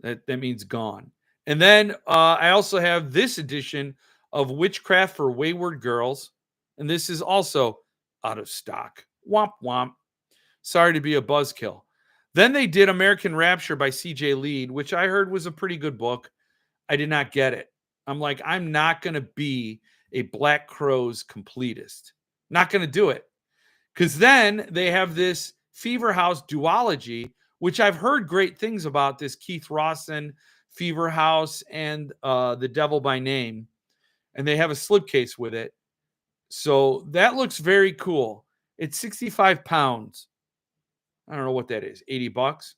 That means gone. And then I also have this edition of Witchcraft for Wayward Girls. And this is also out of stock. Womp womp. Sorry to be a buzzkill. Then they did American Rapture by C.J. Lead, which I heard was a pretty good book. I did not get it. I'm like, I'm not going to be a Black Crows completist. Not going to do it. Because then they have this Fever House duology, which I've heard great things about, this Keith Rawson, Fever House, and The Devil by Name. And they have a slipcase with it. So that looks very cool. It's 65 pounds. I don't know what that is. 80 bucks?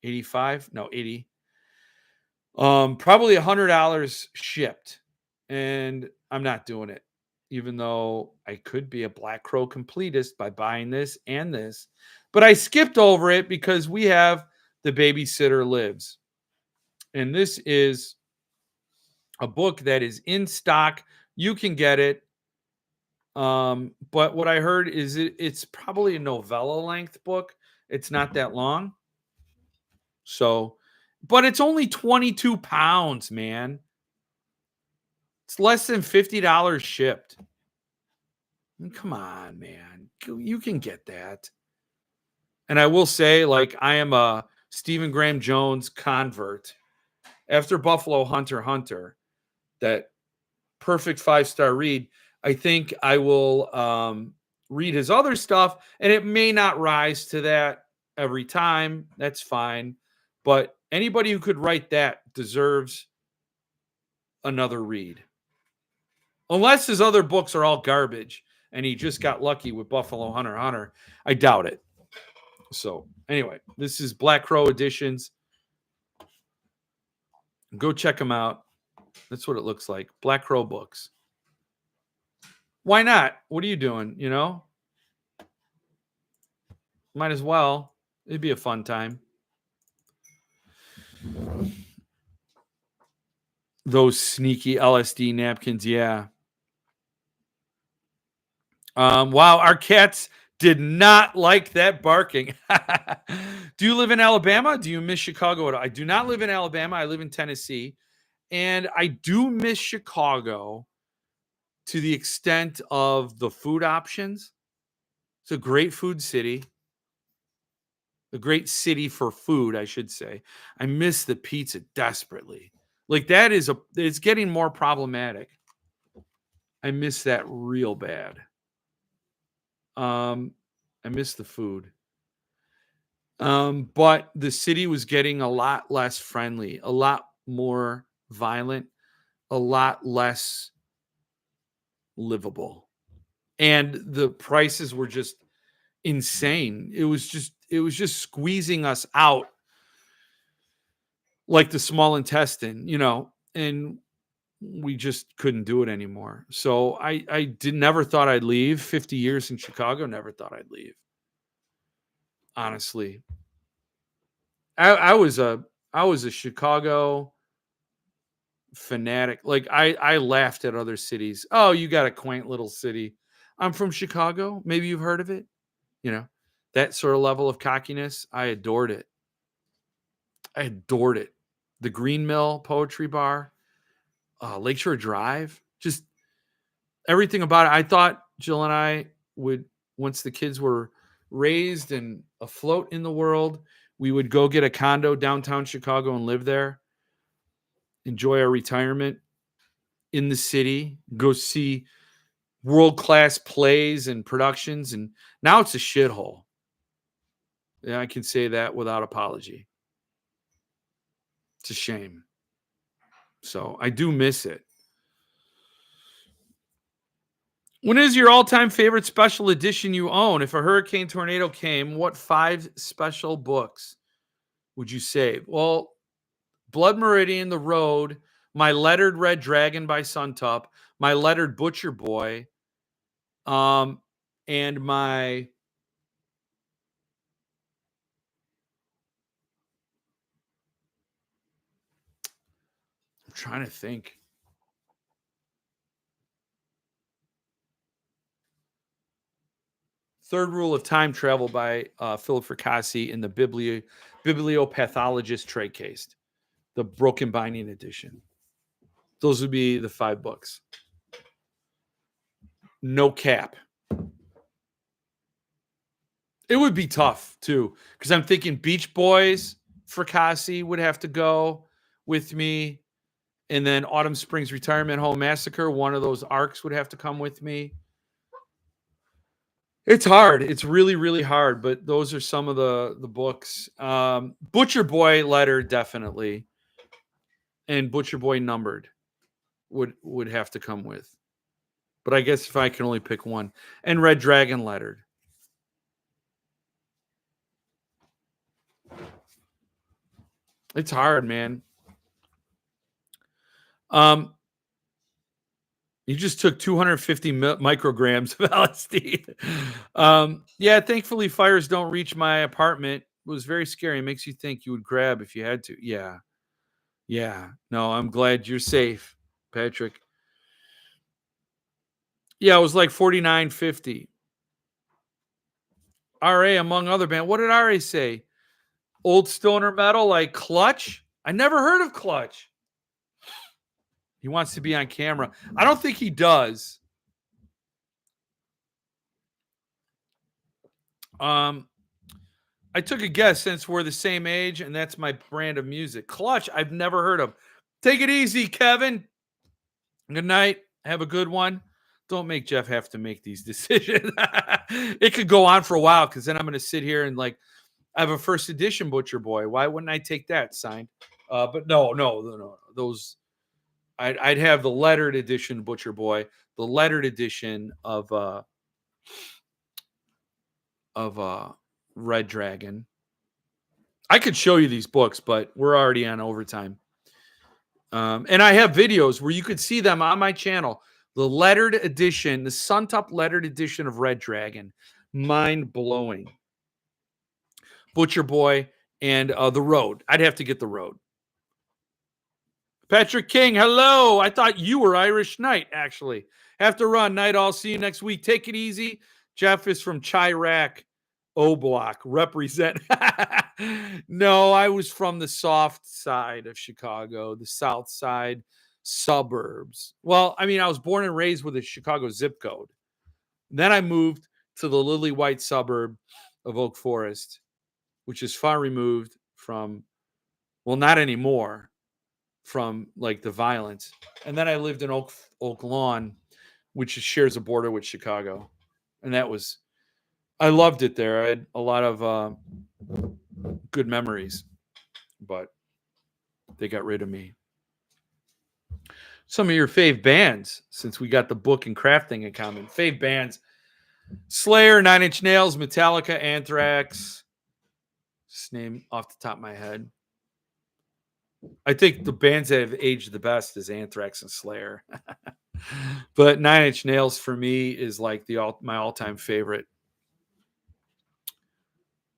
85? No, 80. Probably $100 shipped. And I'm not doing it. Even though I could be a Black Crow completist by buying this and this. But I skipped over it because we have The Babysitter Lives. And this is a book that is in stock. You can get it. But what I heard is it's probably a novella length book. It's not that long. So, but it's only 22 pounds, man. It's less than $50 shipped. Come on, man. You can get that. And I will say, like, I am a Stephen Graham Jones convert. After Buffalo Hunter, that perfect 5-star read, I think I will read his other stuff, and it may not rise to that every time. That's fine. But anybody who could write that deserves another read. Unless his other books are all garbage and he just got lucky with Buffalo Hunter. I doubt it. So anyway, this is Black Crow Editions. Go check them out. That's what it looks like. Black Crow books. Why not? What are you doing? You know? Might as well. It'd be a fun time. Those sneaky LSD napkins, yeah. Wow, our cats did not like that barking. Do you live in Alabama? Do you miss Chicago? I do not live in Alabama. I live in Tennessee. And I do miss Chicago to the extent of the food options. It's a great food city. A great city for food, I should say. I miss the pizza desperately. Like that is it's getting more problematic. I miss that real bad. I miss the food. But the city was getting a lot less friendly, a lot more violent, a lot less livable. And the prices were just insane. It was just squeezing us out like the small intestine, you know. And we just couldn't do it anymore. So I never thought I'd leave. 50 years in Chicago, never thought I'd leave. Honestly, I was a Chicago fanatic. Like I laughed at other cities. Oh, you got a quaint little city. I'm from Chicago. Maybe you've heard of it. You know, that sort of level of cockiness. I adored it. I adored it. The Green Mill Poetry Bar, Lakeshore Drive, just everything about it. I thought Jill and I would, once the kids were raised and afloat in the world, we would go get a condo downtown Chicago and live there, enjoy our retirement in the city, go see world-class plays and productions. And now it's a shithole. Yeah, I can say that without apology. It's a shame. So I do miss it. When is your all-time favorite special edition you own? If a hurricane tornado came, what 5 special books would you save? Well, Blood Meridian, The Road, my lettered Red Dragon by SUNTUP, my lettered Butcher Boy, and my I'm trying to think. Third Rule of Time Travel by Philip Fracassi in the Bibliopathologist Trade Case, the Broken Binding Edition. Those would be the 5 books. No cap. It would be tough, too, because I'm thinking Beach Boys, Fracassi would have to go with me. And then Autumn Springs Retirement Home Massacre, one of those arcs would have to come with me. It's hard. It's really, really hard. But those are some of the books. Butcher Boy letter, definitely. And Butcher Boy numbered would have to come with. But I guess if I can only pick one. And Red Dragon lettered. It's hard, man. You just took 250 micrograms of LSD. Yeah, thankfully fires don't reach my apartment. It was very scary. It makes you think you would grab if you had to. Yeah. Yeah. No, I'm glad you're safe, Patrick. Yeah, it was like 49.50. RA, among other band. What did RA say? Old stoner metal like Clutch? I never heard of Clutch. He wants to be on camera. I don't think he does. I took a guess since we're the same age, and that's my brand of music. Clutch, I've never heard of. Take it easy, Kevin. Good night. Have a good one. Don't make Jeff have to make these decisions. It could go on for a while because then I'm going to sit here and like I have a first edition Butcher Boy. Why wouldn't I take that signed? But no. Those I'd have the lettered edition Butcher Boy, the lettered edition of Red Dragon. I could show you these books, but we're already on overtime. And I have videos where you could see them on my channel. The lettered edition, the SUNTUP lettered edition of Red Dragon. Mind blowing. Butcher Boy and The Road. I'd have to get The Road. Patrick King, hello. I thought you were Irish Knight, actually. Have to run. Night. I'll see you next week. Take it easy. Jeff is from Chirac, O Block. Represent. No, I was from the soft side of Chicago, the south side suburbs. Well, I mean, I was born and raised with a Chicago zip code. Then I moved to the lily white suburb of Oak Forest, which is far removed from, well, not anymore, from like the violence. And then I lived in Oak Lawn, which shares a border with Chicago. And that was, I loved it there. I had a lot of good memories, but they got rid of me. Some of your fave bands, since we got the book and crafting in common. Fave bands: Slayer, 9 Inch Nails, Metallica, Anthrax. Just name off the top of my head. I think the bands that have aged the best is Anthrax and Slayer. But Nine Inch Nails for me is like my all-time favorite.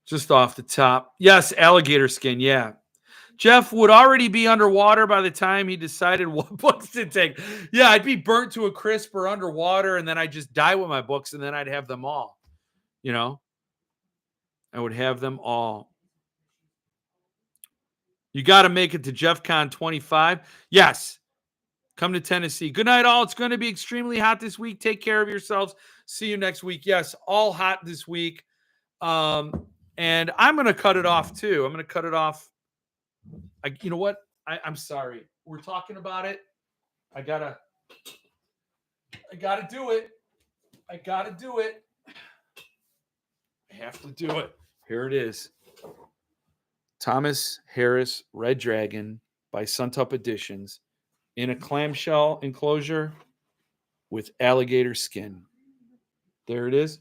Just off the top. Yes, alligator skin. Yeah. Jeff would already be underwater by the time he decided what books to take. Yeah, I'd be burnt to a crisp or underwater, and then I'd just die with my books, and then I'd have them all. You know, I would have them all. You got to make it to JeffCon 25. Yes. Come to Tennessee. Good night, all. It's going to be extremely hot this week. Take care of yourselves. See you next week. Yes, all hot this week. And I'm going to cut it off too. I'm going to cut it off. You know what? I'm sorry. We're talking about it. I gotta do it. I gotta do it. I have to do it. Here it is. Thomas Harris Red Dragon by SUNTUP Editions in a clamshell enclosure with alligator skin. There it is.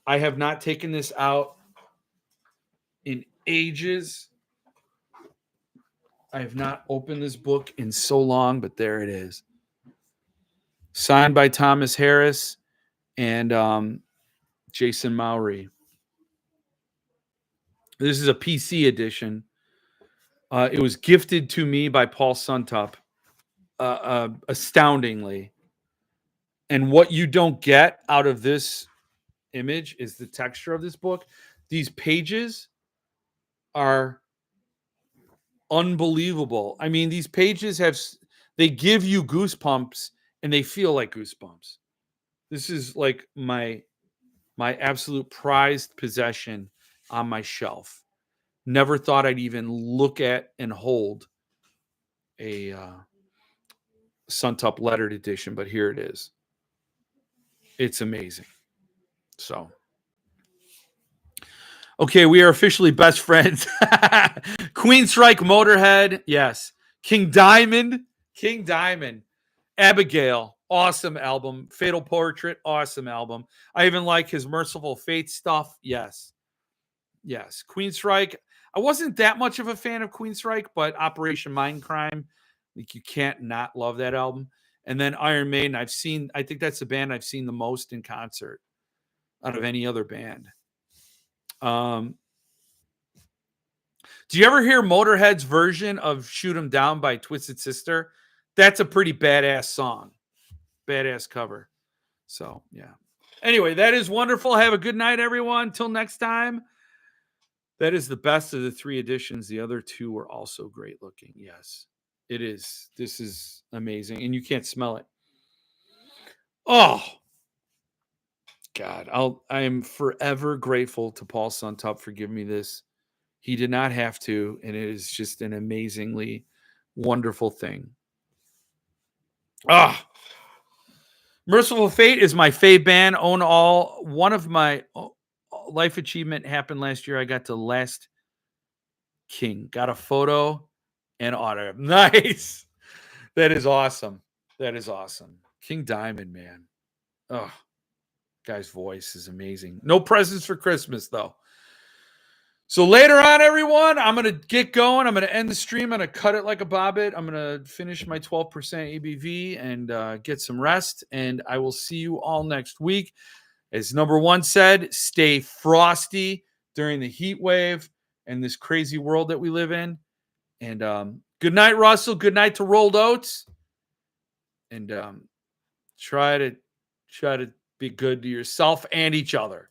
I have not taken this out in ages. I have not opened this book in so long, but there it is. Signed by Thomas Harris and Jason Mowry. This is a PC edition. It was gifted to me by Paul Suntup, astoundingly. And what you don't get out of this image is the texture of this book. These pages are unbelievable. I mean, these pages they give you goosebumps, and they feel like goosebumps. This is like my absolute prized possession on my shelf. Never thought I'd even look at and hold a SUNTUP lettered edition, but here it is. It's amazing. So, okay, we are officially best friends. Queensryche Motorhead, yes. King Diamond, Abigail, awesome album. Fatal Portrait, awesome album. I even like his Merciful Fate stuff. Yes. Queensryche. I wasn't that much of a fan of Queensryche, but Operation Mindcrime, like you can't not love that album. And then Iron Maiden, I think that's the band I've seen the most in concert out of any other band. Do you ever hear Motorhead's version of Shoot 'Em Down by Twisted Sister? That's a pretty badass song. Badass cover. So, yeah. Anyway, that is wonderful. Have a good night, everyone. Till next time. That is the best of the 3 editions. The other 2 were also great looking. Yes, it is. This is amazing. And you can't smell it. Oh, God. I am forever grateful to Paul Suntup for giving me this. He did not have to, and it is just an amazingly wonderful thing. Merciful Fate is my fave band. Own all. One of my life achievement happened last year. I got to Last King. Got a photo and autograph. Nice. That is awesome. King Diamond, man. Oh, guy's voice is amazing. No presents for Christmas, though. So later on, everyone, I'm going to get going. I'm going to end the stream. I'm going to cut it like a bobbit. I'm going to finish my 12% ABV and get some rest. And I will see you all next week. As number 1 said, stay frosty during the heat wave and this crazy world that we live in. And good night, Russell. Good night to Rolled Oats. And try to be good to yourself and each other.